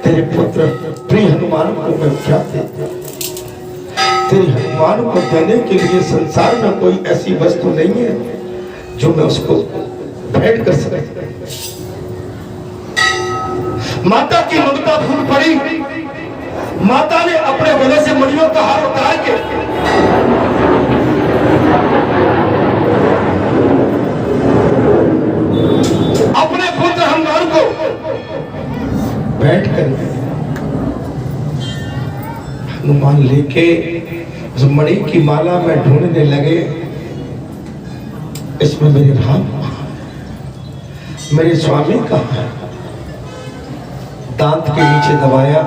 तेरे पुत्र प्रिय हनुमान को मैं क्या देता। तेरे हनुमान को देने के लिए संसार में कोई ऐसी वस्तु नहीं है जो मैं उसको भेंट कर सकता। माता की ममता फूल पड़ी। माता ने अपने गले से मणियों का हार उतार के अपने पुत्र हनुमान को बैठ कर हनुमान लेके उस मणि की माला में ढूंढने लगे। इसमें मेरे राम, मेरे स्वामी कहाँ है। दांत के नीचे दबाया,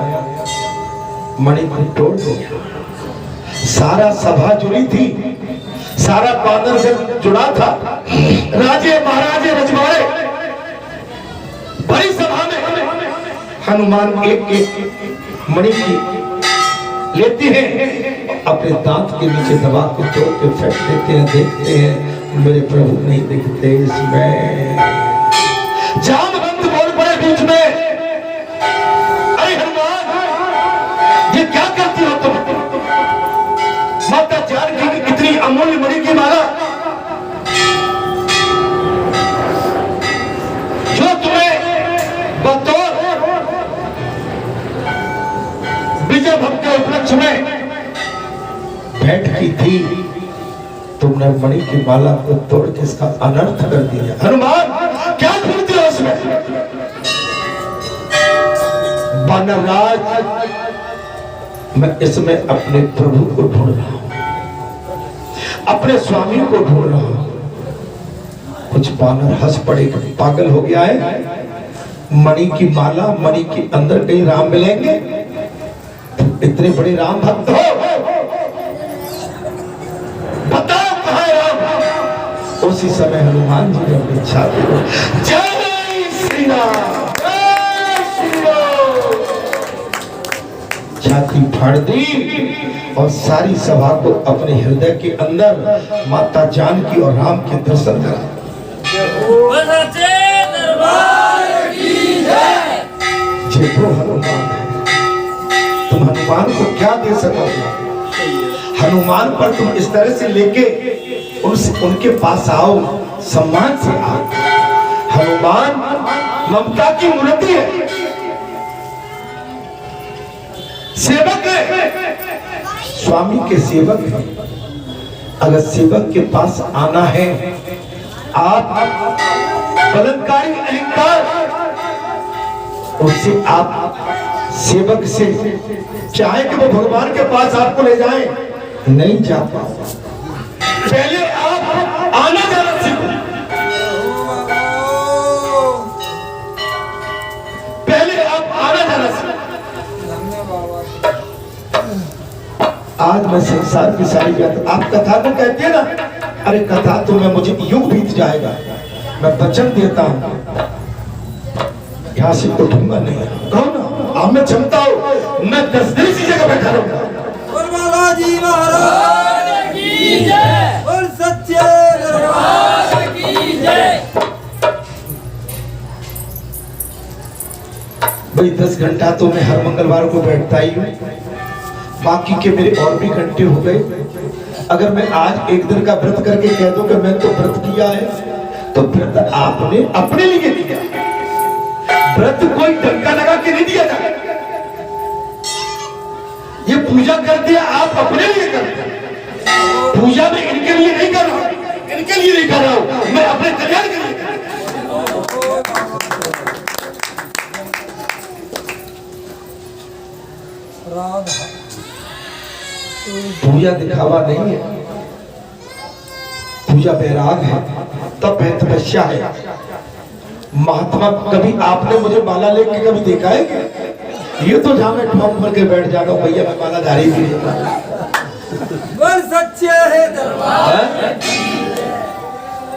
मणि को तोड़ दिया। सारा सभा जुड़ी थी, सारा बादल से जुड़ा था। राजे महाराजे रजवाड़े बड़ी सभा में हनुमान एक एक मणि की लेते हैं, अपने दांत के नीचे दबा के तोड़ के फेंक देते हैं। देखते हैं मेरे प्रभु नहीं दिखते। इसमें जामवंत बोल पड़े बीच में, अरे हनुमान ये क्या करती हो तुम। माता जानकी की इतनी अमूल्य मणि की माला जो तुम्हें बतौर के उपलक्ष्य में भेंट की थी, तुमने मणि की माला को तोड़ के इसका अनर्थ कर दिया। हनुमान क्या ढूंढते हो उसमें? वानरराज, मैं इसमें अपने प्रभु को ढूंढ रहा हूं, अपने स्वामी को ढूंढ रहा हूं। कुछ वानर हंस पड़े, पागल हो गया है, मणि की माला, मणि के अंदर कहीं राम मिलेंगे? इतने बड़े राम भक्त हो, बताओ कहां है राम? उसी समय हनुमान जी ने अपनी छाती को जय श्री राम, जय श्री राम छाती फाड़ दी और सारी सभा को अपने हृदय के अंदर माता जानकी और राम के दर्शन करा। जे वो हनुमान है, तुम हनुमान को क्या दे सकोगे? हनुमान पर तुम इस तरह से लेके उनके पास आओ, सम्मान से आओ। हनुमान ममता की मूर्ति है, सेवक है, स्वामी के सेवक है। अगर सेवक के पास आना है, आप बलात्कारी अहंकार उससे आप सेवक से चाहे कि वो भगवान के पास आपको ले जाए, नहीं जा पाओ। पहले आप आना जाना सीखो, पहले आप आना जाना सीखो। आज मैं संसार की सारी बात, आप कथा को कहते हैं ना, अरे कथा तो मैं मुझे युग बीत जाएगा, मैं वचन देता हूं यहां से उठूंगा नहीं। कहो ना, आप में क्षमता हो, मैं 10 दिन इसी जगह बैठा रहूंगा। और बालाजी महाराज की जय, और सच्चे दरबार की जय। भाई 10 घंटा तो मैं हर मंगलवार को बैठता ही हूँ, बाकी के मेरे और भी घंटे हो गए। अगर मैं आज एक दिन का व्रत करके कह दूं कि मैंने तो व्रत किया है, तो व्रत आपने अपने लिए किया, व्रत कोई डंका लगा के नहीं दिया जाता। ये पूजा कर दिया आप अपने लिए करते हैं, पूजा में इनके लिए नहीं कर रहा हूं, इनके लिए नहीं कर रहा हूं, मैं अपने कल्याण के लिए कर रहा हूं। पूजा दिखावा नहीं है, पूजा बैराग है, तप है, तपस्या है। महात्मा, कभी आपने मुझे माला लेके कभी देखा है क्या? ये तो जहां मैं ठोक भर के बैठ जाता हूँ, भैया मैं माला धारी भी बोल सच्चे है दरबार।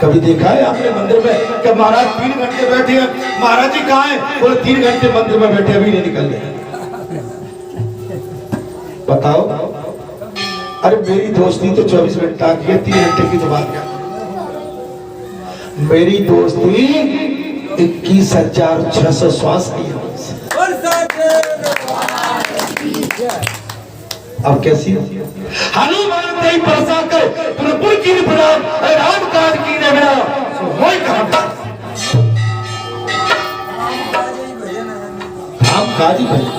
कभी देखा है आपने मंदिर में कि महाराज 3 घंटे बैठे हैं? महाराज जी कहाँ हैं? बोले 3 घंटे मंदिर में बैठे, अभी नहीं निकल गए। बताओ, अरे मेरी दोस्ती तो 24 घंटा की है, 3 घंटे की तो बात क्या। मेरी दोस्ती 21,600 श्वास की है। अब कैसी हनुमान नहीं बरसा कर प्रभु की प्रणाम, राम काज की ने मेरा वही कहा था। राम काज ही भजन,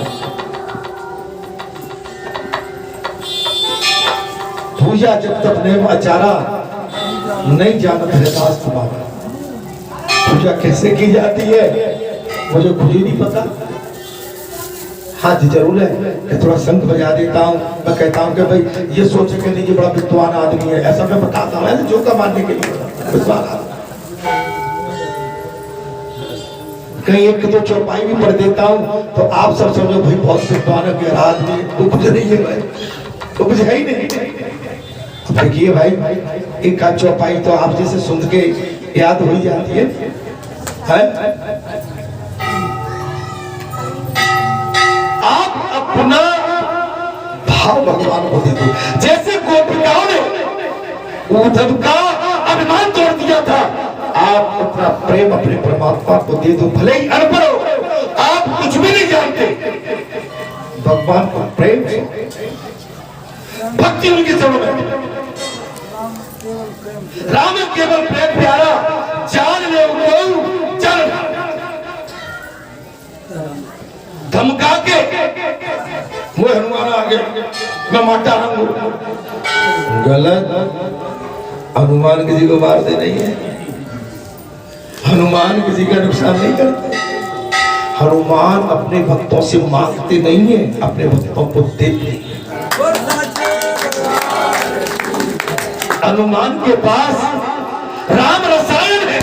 पूजा जब तक नेम आचारा नहीं जानत है दास तुम्हारा। पूजा कैसे की जाती है मुझे खुद ही नहीं पता। हाँ जी जरूर है कि थोड़ा शंख बजा देता हूँ, मैं कहता हूँ कि भाई ये सोच के नहीं, ये बड़ा विद्वान आदमी है, ऐसा मैं बताता हूँ, ऐसे जोका मारने के लिए विद्वान आदमी। कहीं एक दो चौपाई भी पढ़ देता हूँ तो आप सब समझो भाई बहुत विद्वान है, आदमी उपज नहीं है भाई, उपज है ही नहीं। देखिए भाई एक आध चौपाई तो आप जैसे सुन के याद हो ही जाती है? आप अपना भाव भगवान को दे दो। जैसे गोपिकाओं ने उद्धव का अभिमान तोड़ दिया था, आप अपना प्रेम अपने परमात्मा को दे दो। भले ही अनपढ़ हो, आप कुछ भी नहीं जानते, भगवान को प्रेम भक्ति उनकी चरणों में। राम केवल प्रेम प्यारा, जान ले उनको चल धमका के वो हनुमान आ गया, मैं माटा हूँ। गलत, हनुमान किसी को मारते नहीं है, हनुमान किसी का नुकसान नहीं करते। हनुमान अपने भक्तों से मांगते नहीं है, अपने भक्तों को देते हैं। हनुमान के पास राम रसायन है।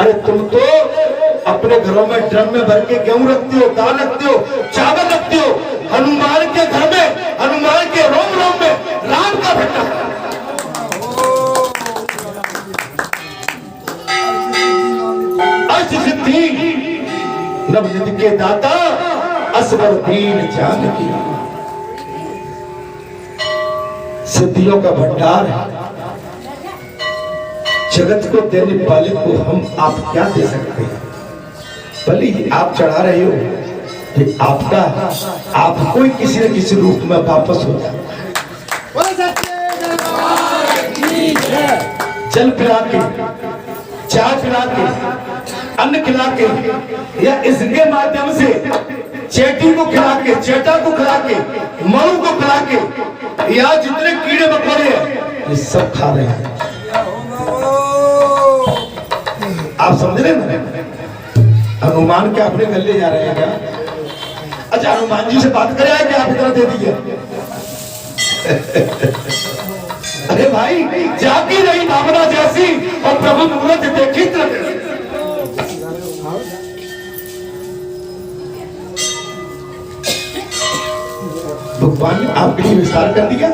अरे तुम तो अपने घरों में ड्रम में भर के गेहूं रखते हो, दाल रखते हो, चावल रखते हो। हनुमान के घर में, हनुमान के रोम रोम में राम का भट्टा है। सिद्धि नवनिधि के दाता असवर दीन जानकी, सिद्धियों का भंडार है। जगत को देने वाले को हम आप क्या दे सकते हैं? भले आप चढ़ा रहे हो, ये आपका, आपको ही किसी न किसी रूप में वापस हो जाए। जल पिला के, चाय पिला के, अन्न खिला के, या इसके माध्यम से चेटी को खिला के, चेटा को खिला के, मऊ को खिला के, या जितने कीड़े मकोड़े हैं ये सब खा रहे हैं। आप समझ रहे हैं? हनुमान के अपने गले जा रहे हैं क्या? अच्छा, हनुमान जी से बात करें क्या आप इतना दे दिए? अरे भाई, जाती रही भावना जैसी और प्रभु मूर्त देखी तरह। भगवान ने आपके लिए विस्तार कर दिया।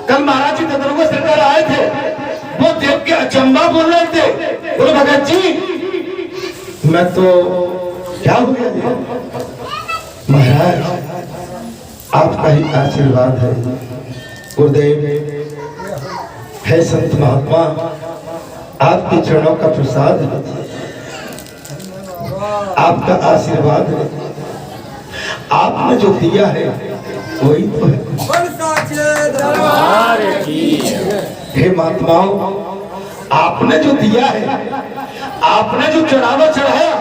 कल महाराज जी तदरुआ सरकार आए थे, वो देख के अचंबा बोल रहे थे, बोले भगत जी मैं तो क्या हो गया जी? महाराज आपका ही आशीर्वाद है, गुरुदेव है, संत महात्मा आपके चरणों का प्रसाद है, आपका आशीर्वाद है, आपने जो दिया है वही तो है। हे महात्माओं, आपने जो दिया है, आपने जो चढ़ावा चढ़ाया,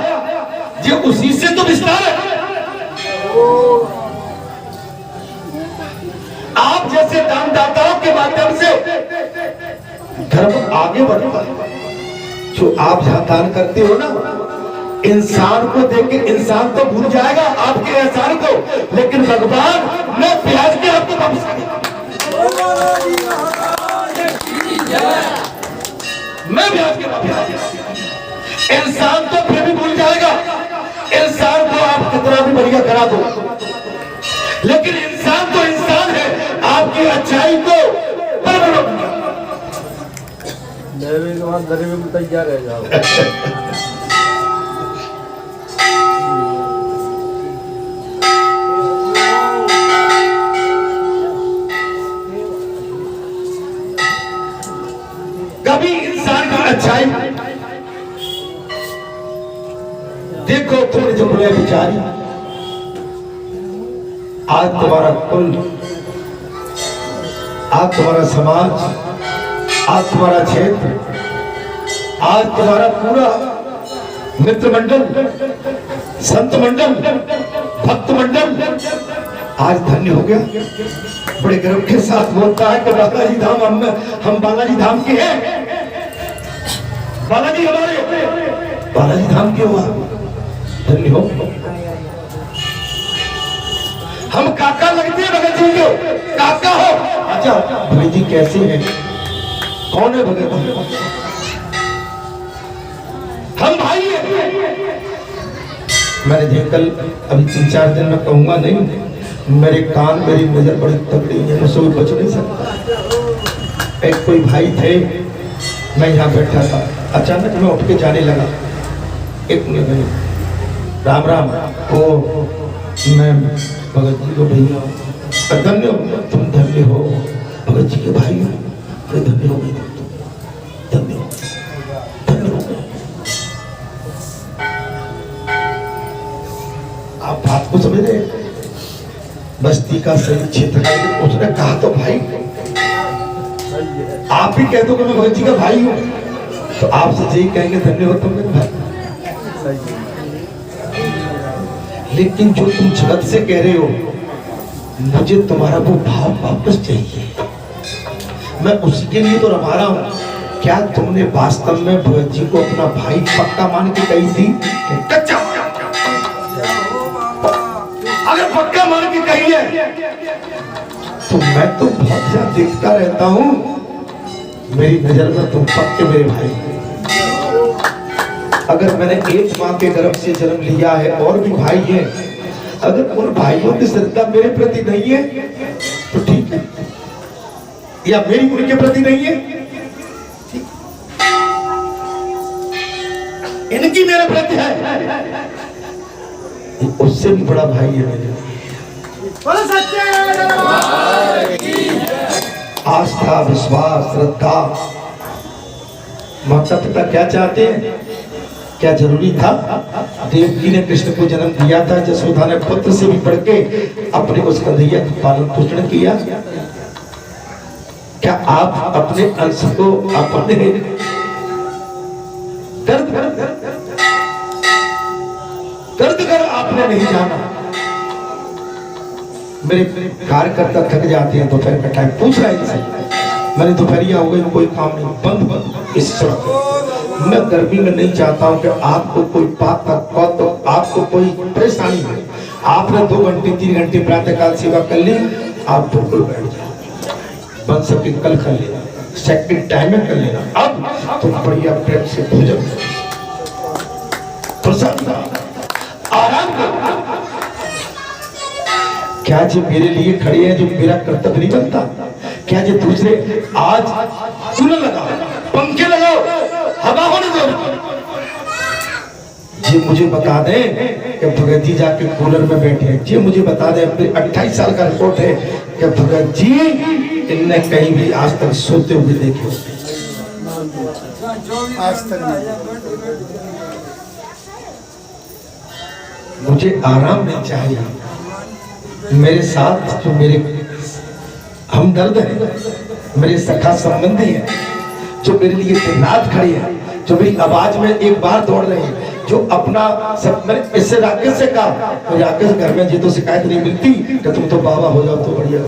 ये उसी से तो विस्तार है। आप जैसे दानदाताओं के माध्यम से धर्म आगे बढ़ता है। जो आप जहां दान करते हो ना, इंसान को देख के इंसान तो भूल जाएगा आपके एहसान को, लेकिन भगवान ने प्याज के आपको वापस मैं ब्याज के वापस, इंसान तो फिर भी भूल जाएगा। इंसान को आप कितना भी बढ़िया करा दो, लेकिन इंसान तो इंसान है, आपकी अच्छाई को तैयार रह जाओ। कभी इंसान की अच्छाई देखो, थोड़े जो बोले बिचारी, आज तुम्हारा कुल, आज तुम्हारा समाज, आज तुम्हारा क्षेत्र, आज तुम्हारा पूरा मित्र मंडल, संत मंडल, भक्त मंडल आज धन्य हो गया। बड़े गर्व के साथ बोलता है कि बालाजी धाम हम बालाजी धाम के हैं। बालाजी हमारे बालाजी धाम के हुआ, धन्य हो। हम काका लगते हैं भगत जी के, काका हो। अच्छा भगत जी कैसे हैं? कौन है भगत जी? हम भाई हैं। मैंने देख कल अभी 3-4 दिन में कहूंगा नहीं, मेरे कान, मेरी नजर बड़ी तगड़ी है, मुझसे भी बच नहीं सकता। एक कोई भाई थे, मैं यहाँ बैठा था, अचानक मैं उठ के जाने लगा। एक मिनट, राम राम, वो मैं भगत जी को भैया, धन्य हो तुम, धन्य हो भगत जी के भाई हो, बड़े धन्य हो गए तुम, धन्य हो, धन्य हो गए। आप बात को समझ रहे? बस्ती का सही क्षेत्र का, उसने कहा तो भाई, आप ही कह दो कि मैं भगत जी का भाई हूं, तो आपसे यही कहेंगे धन्य हो तुम मेरे भाई। लेकिन जो तुम जगत से कह रहे हो मुझे तुम्हारा वो भाव वापस चाहिए, मैं उसी के लिए तो रवा रहा हूं। क्या तुमने वास्तव में भगत जी को अपना भाई पक्का मान के कही थी कि कच्चा? अगर पक्का मान के कही है तो मैं तो बहुत ज्यादा देखता रहता हूं, मेरी नजर में तुम पक्के मेरे भाई। अगर मैंने एक माँ के गर्भ से जन्म लिया है और भी भाई हैं, अगर उन भाइयों की श्रद्धा मेरे प्रति नहीं है तो ठीक है, या मेरी उनके प्रति नहीं है ठीक, इनकी मेरे प्रति है, उससे भी बड़ा भाई है मेरे। आस्था, विश्वास, श्रद्धा। माता पिता क्या चाहते हैं? क्या जरूरी था? देवकी ने कृष्ण को जन्म दिया था, जसोदा ने पुत्र से भी बढ़ के अपने उस कन्हैया का पालन पोषण किया। क्या आप अपने अंश को अपने दर्द कर आपने नहीं जाना? मेरे कार्यकर्ता थक जाते हैं दोपहर का टाइम, पूछ रहा है इनसे, मैंने दोपहरिया हो गई, कोई काम नहीं, बंद इस सड़क। मैं गर्मी में नहीं चाहता हूं कि आपको कोई बात तो आपको कोई परेशानी हो। आपने 2 घंटे 3 घंटे प्रातःकाल सेवा कर ली, आप बिल्कुल बैठ जाओ, बन सके कल कर लेना, सेकंड टाइम में कर लेना। अब तो बढ़िया प्रेम से भोजन प्रसन्न आराम करो। क्या जो मेरे लिए खड़े हैं, जो मेरा कर्तव्य नहीं बनता? क्या जो दूसरे आज कूलर लगाओ, पंखे लगाओ, हवा होने दो, ये मुझे बता दें कि भगत जी जाके कूलर में बैठे हैं। ये मुझे बता दें, अपने 28 साल का रिपोर्ट है कि भगत जी इनने कहीं भी आज तक सोते हुए देखे? आज तक मुझे आराम नहीं चाहिए। मेरे साथ जो मेरे हमदर्द है, मेरे सखा संबंधी है, जो मेरे लिए दिन रात खड़ी है, जो मेरी आवाज में एक बार दौड़ रहे हैं, जो अपना सब, मैंने इससे राकेश से कहा, तो राकेश घर में जी तो शिकायत नहीं मिलती कि तुम तो बाबा हो जाओ तो बढ़िया।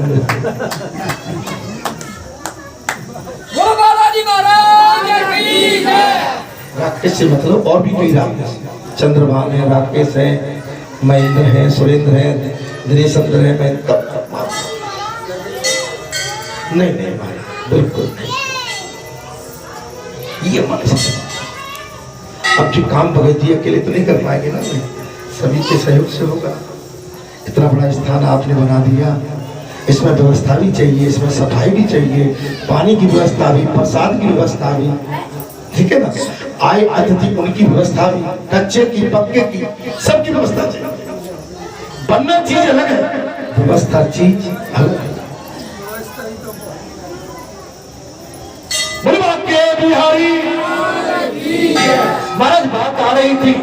राकेश से मतलब और भी कई राकेश, चंद्रभान है, राकेश है, महेंद्र है, सुरेंद्र है, दिनेश चंद्र है, मैं नहीं नहीं मारा, बिल्कुल नहीं। ये हमारे अब जो काम भगत जी अकेले तो नहीं कर पाएंगे ना, सभी के सहयोग से होगा। इतना बड़ा स्थान आपने बना दिया, इसमें व्यवस्था भी चाहिए, इसमें सफाई भी चाहिए, पानी की व्यवस्था भी, प्रसाद की व्यवस्था भी, ठीक है ना, आए अतिथि उनकी व्यवस्था भी, कच्चे की पक्के की सबकी व्यवस्था चाहिए। बनना चीज अलग है, व्यवस्था चीज अलग है। के बिहारी महाराज बात आ रही थी,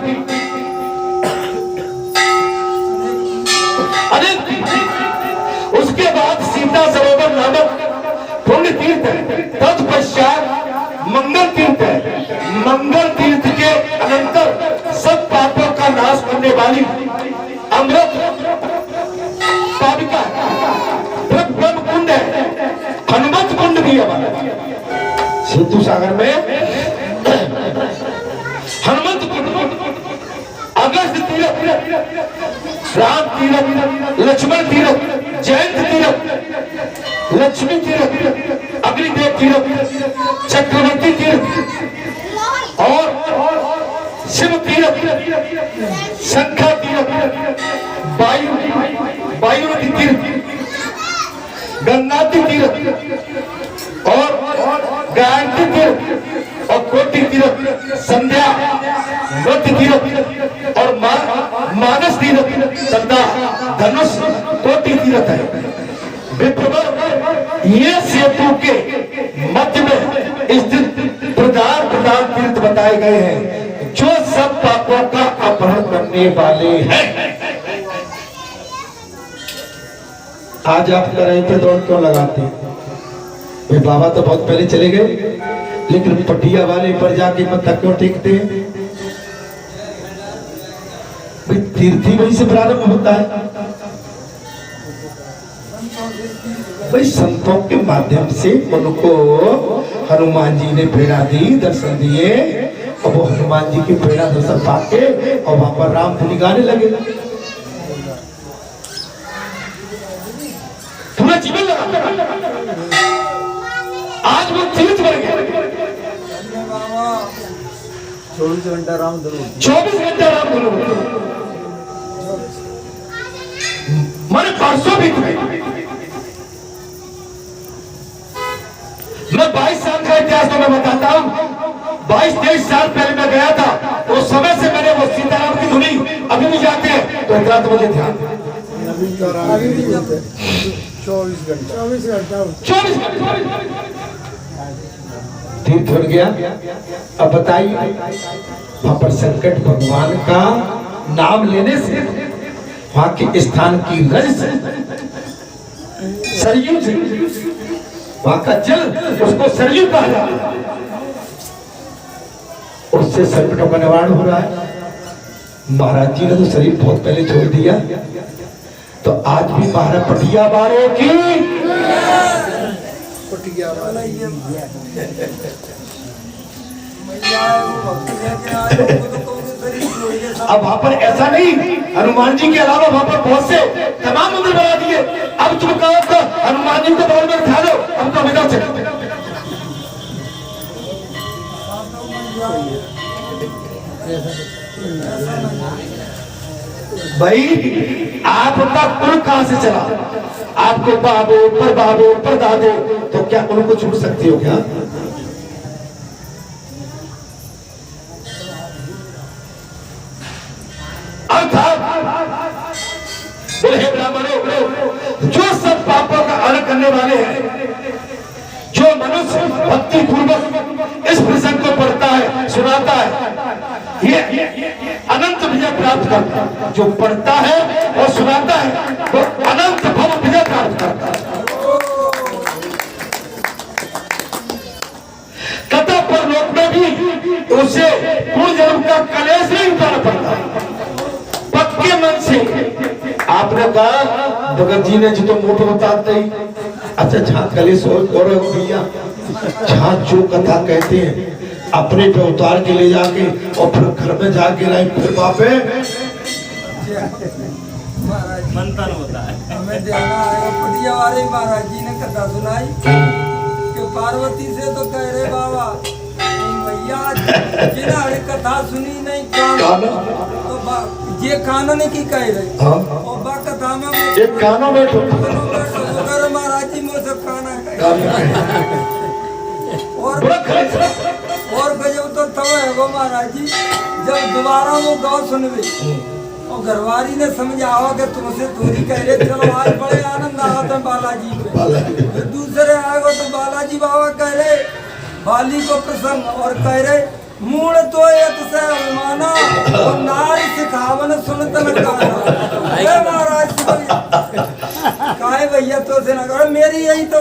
अरे उसके बाद सीता सरोवर नामक पुण्य तीर्थ है, तत्पश्चात मंगल तीर्थ है। मंगल तीर्थ के अनंतर सब पापों का नाश करने वाली अमृत पाविका ब्रह्म कुंड है, हनुमत कुंड भी है सिंधु सागर में। हनुमत कुंड, अगस्त तीर्थ, राम तीर्थ, लक्ष्मण तीर्थ, जयंत तीर्थ, लक्ष्मी तीर्थ, अग्निदेव तीर्थ, चक्रवर्ती तीर्थ और शिव तीर्थ, शंखा तीर्थ, वायु तीर्थ, गंगाती तीर्थ और गायत्री तीर्थ और कोटि तीर्थ, संध्या व्रत तीर्थ और मानस तीर्थ तथा धनुष कोटि तीर्थ है। विप्रवर ये सेतु के मध्य में स्थित प्रधान तीर्थ बताए गए हैं, जो सब पापों का अपहरण करने वाले हैं। आज आप कराई पे दौड़ क्यों लगाते हैं? वे बाबा तो बहुत पहले चले गए, लेकिन पटिया वाले पर जाके मत्था क्यों टेकते हैं? तीर्थी वहीं से प्रारंभ होता है। भाई संतों के माध्यम से उनको हनुमान जी ने प्रेरणा दी, दर्शन दिए, और वो हनुमान जी की प्रेरणा दर्शन पाके और वहां पर राम धुनी गाने लगे। पूरा जीवन लगा, आज वो तीर्थ बन गए। 24 घंटा राम धनु, 24 घंटा राम धनु, मैंने परसों भी मैं 22 साल का इतिहास तो मैं बताता हूं। 22-23 साल पहले मैं गया था, उस समय से मैंने वो सीताराम की धुनी अभी भी जाते हैं, तो इतना तो मुझे ध्यान। अभी भी जाते 24 घंटा तीर्थ बन गया। अब बताइए, वहां पर संकट भगवान का नाम लेने से, वहां के स्थान की रज से, सरयू से, वहां का जल उसको सरयू कहा जाता है, उससे संकटों का निवारण हो रहा है। महाराज जी ने तो शरीर बहुत पहले छोड़ दिया, तो आज भी महाराज पटिया बारों की पटिया वाला अब वहां पर ऐसा नहीं, हनुमान जी के अलावा वहां पर बहुत से तमाम मंदिर बना दिए। अब तुम कहो तो हनुमान जी को बगल में उठा लो, हम तो विदा चले। भाई आपका कुल कहां से चला? आपको बाबू पर बाबू पर दादे, तो क्या उनको छूट सकती हो क्या? बोले हे ब्राह्मणों, जो सब पापों का हरण करने वाले हैं, जो मनुष्य भक्ति पूर्वक इस प्रसंग को पढ़ता है, सुनाता है, ये अनंत विजय प्राप्त करता है। जो पढ़ता है और सुनाता है वो अनंत भव विजय प्राप्त करता है। कथा पर लोक में भी उसे पूर्व जन्म का कलेश नहीं उठाना पड़ता, पक्के मन से। आपने कहा भगत जी ने जो तो मोटो बताते ही, अच्छा जहां कलेश और भैया, जहां जो कथा कहते हैं अपने पे उतार के ले जाके और फिर घर में जाके लाई, फिर बापे मंथन होता है। हमें ध्यान आएगा, पटिया वाले महाराज जी ने कथा सुनाई कि पार्वती से तो कह रहे बाबा भैया जिन्हें हरे कथा सुनी नहीं कान, तो ये कानून की कह रहे और बा कथा में एक कानों में अगर महाराज जी मुझसे खाना और गजब तो तब है वो महाराज जी, जब दोबारा वो गाँव सुनवे और घरवारी ने समझावा कि तुमसे दूरी कह रहे, चलो आज बड़े आनंद आता है बालाजी पे। दूसरे आएगा तो बालाजी बाबा कह रहे बाली को प्रसन्न और कह रहे मूल तो यत से अभिमाना और नारी सिखावन सुनत न गाना। महाराज काहे भैया तो से ना करो, मेरी यही तो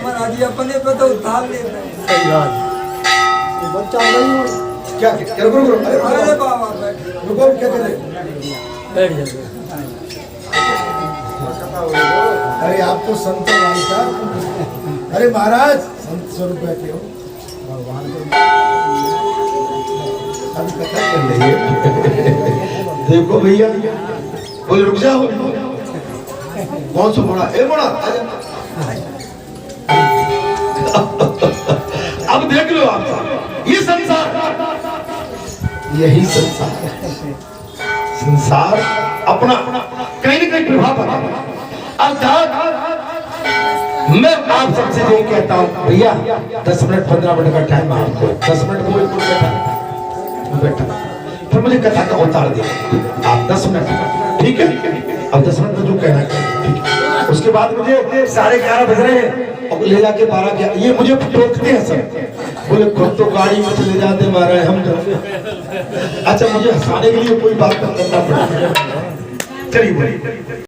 महाराज जी अपने पे तो उतार लेते हैं। सही बात, बच्चा नहीं क्या करो अरे बाबा बैठ रुको, क्या करे बैठ जाए। अरे आपको संत भाई का, अरे महाराज संत स्वरूप बैठे हो, भगवान को अभी कथा कर रही है। देखो भैया, बोले रुक जाओ, कौन सा मोड़ा? ए मोड़ा, अब देख लो आप, ये संसार, यही संसार है। संसार अपना कहीं न कहीं प्रभाव पड़ा। अर्थात मैं आप सबसे यही कहता हूँ भैया 10 मिनट 15 मिनट का टाइम आपको, 10 मिनट को बैठा, फिर मुझे कथा का उतार दिया आप 10 मिनट, ठीक है? अब 10 मिनट में जो कहना है, ठीक है? उसके बाद मुझे 11:30 बज रहे हैं और ले जाके 12 ये मुझे टोकते हैं सब, बोले खुद तो गाड़ी में चले जाते महाराज हम तो। अच्छा मुझे हंसाने के लिए कोई बात करना पड़ेगा, चलिए बोलिए।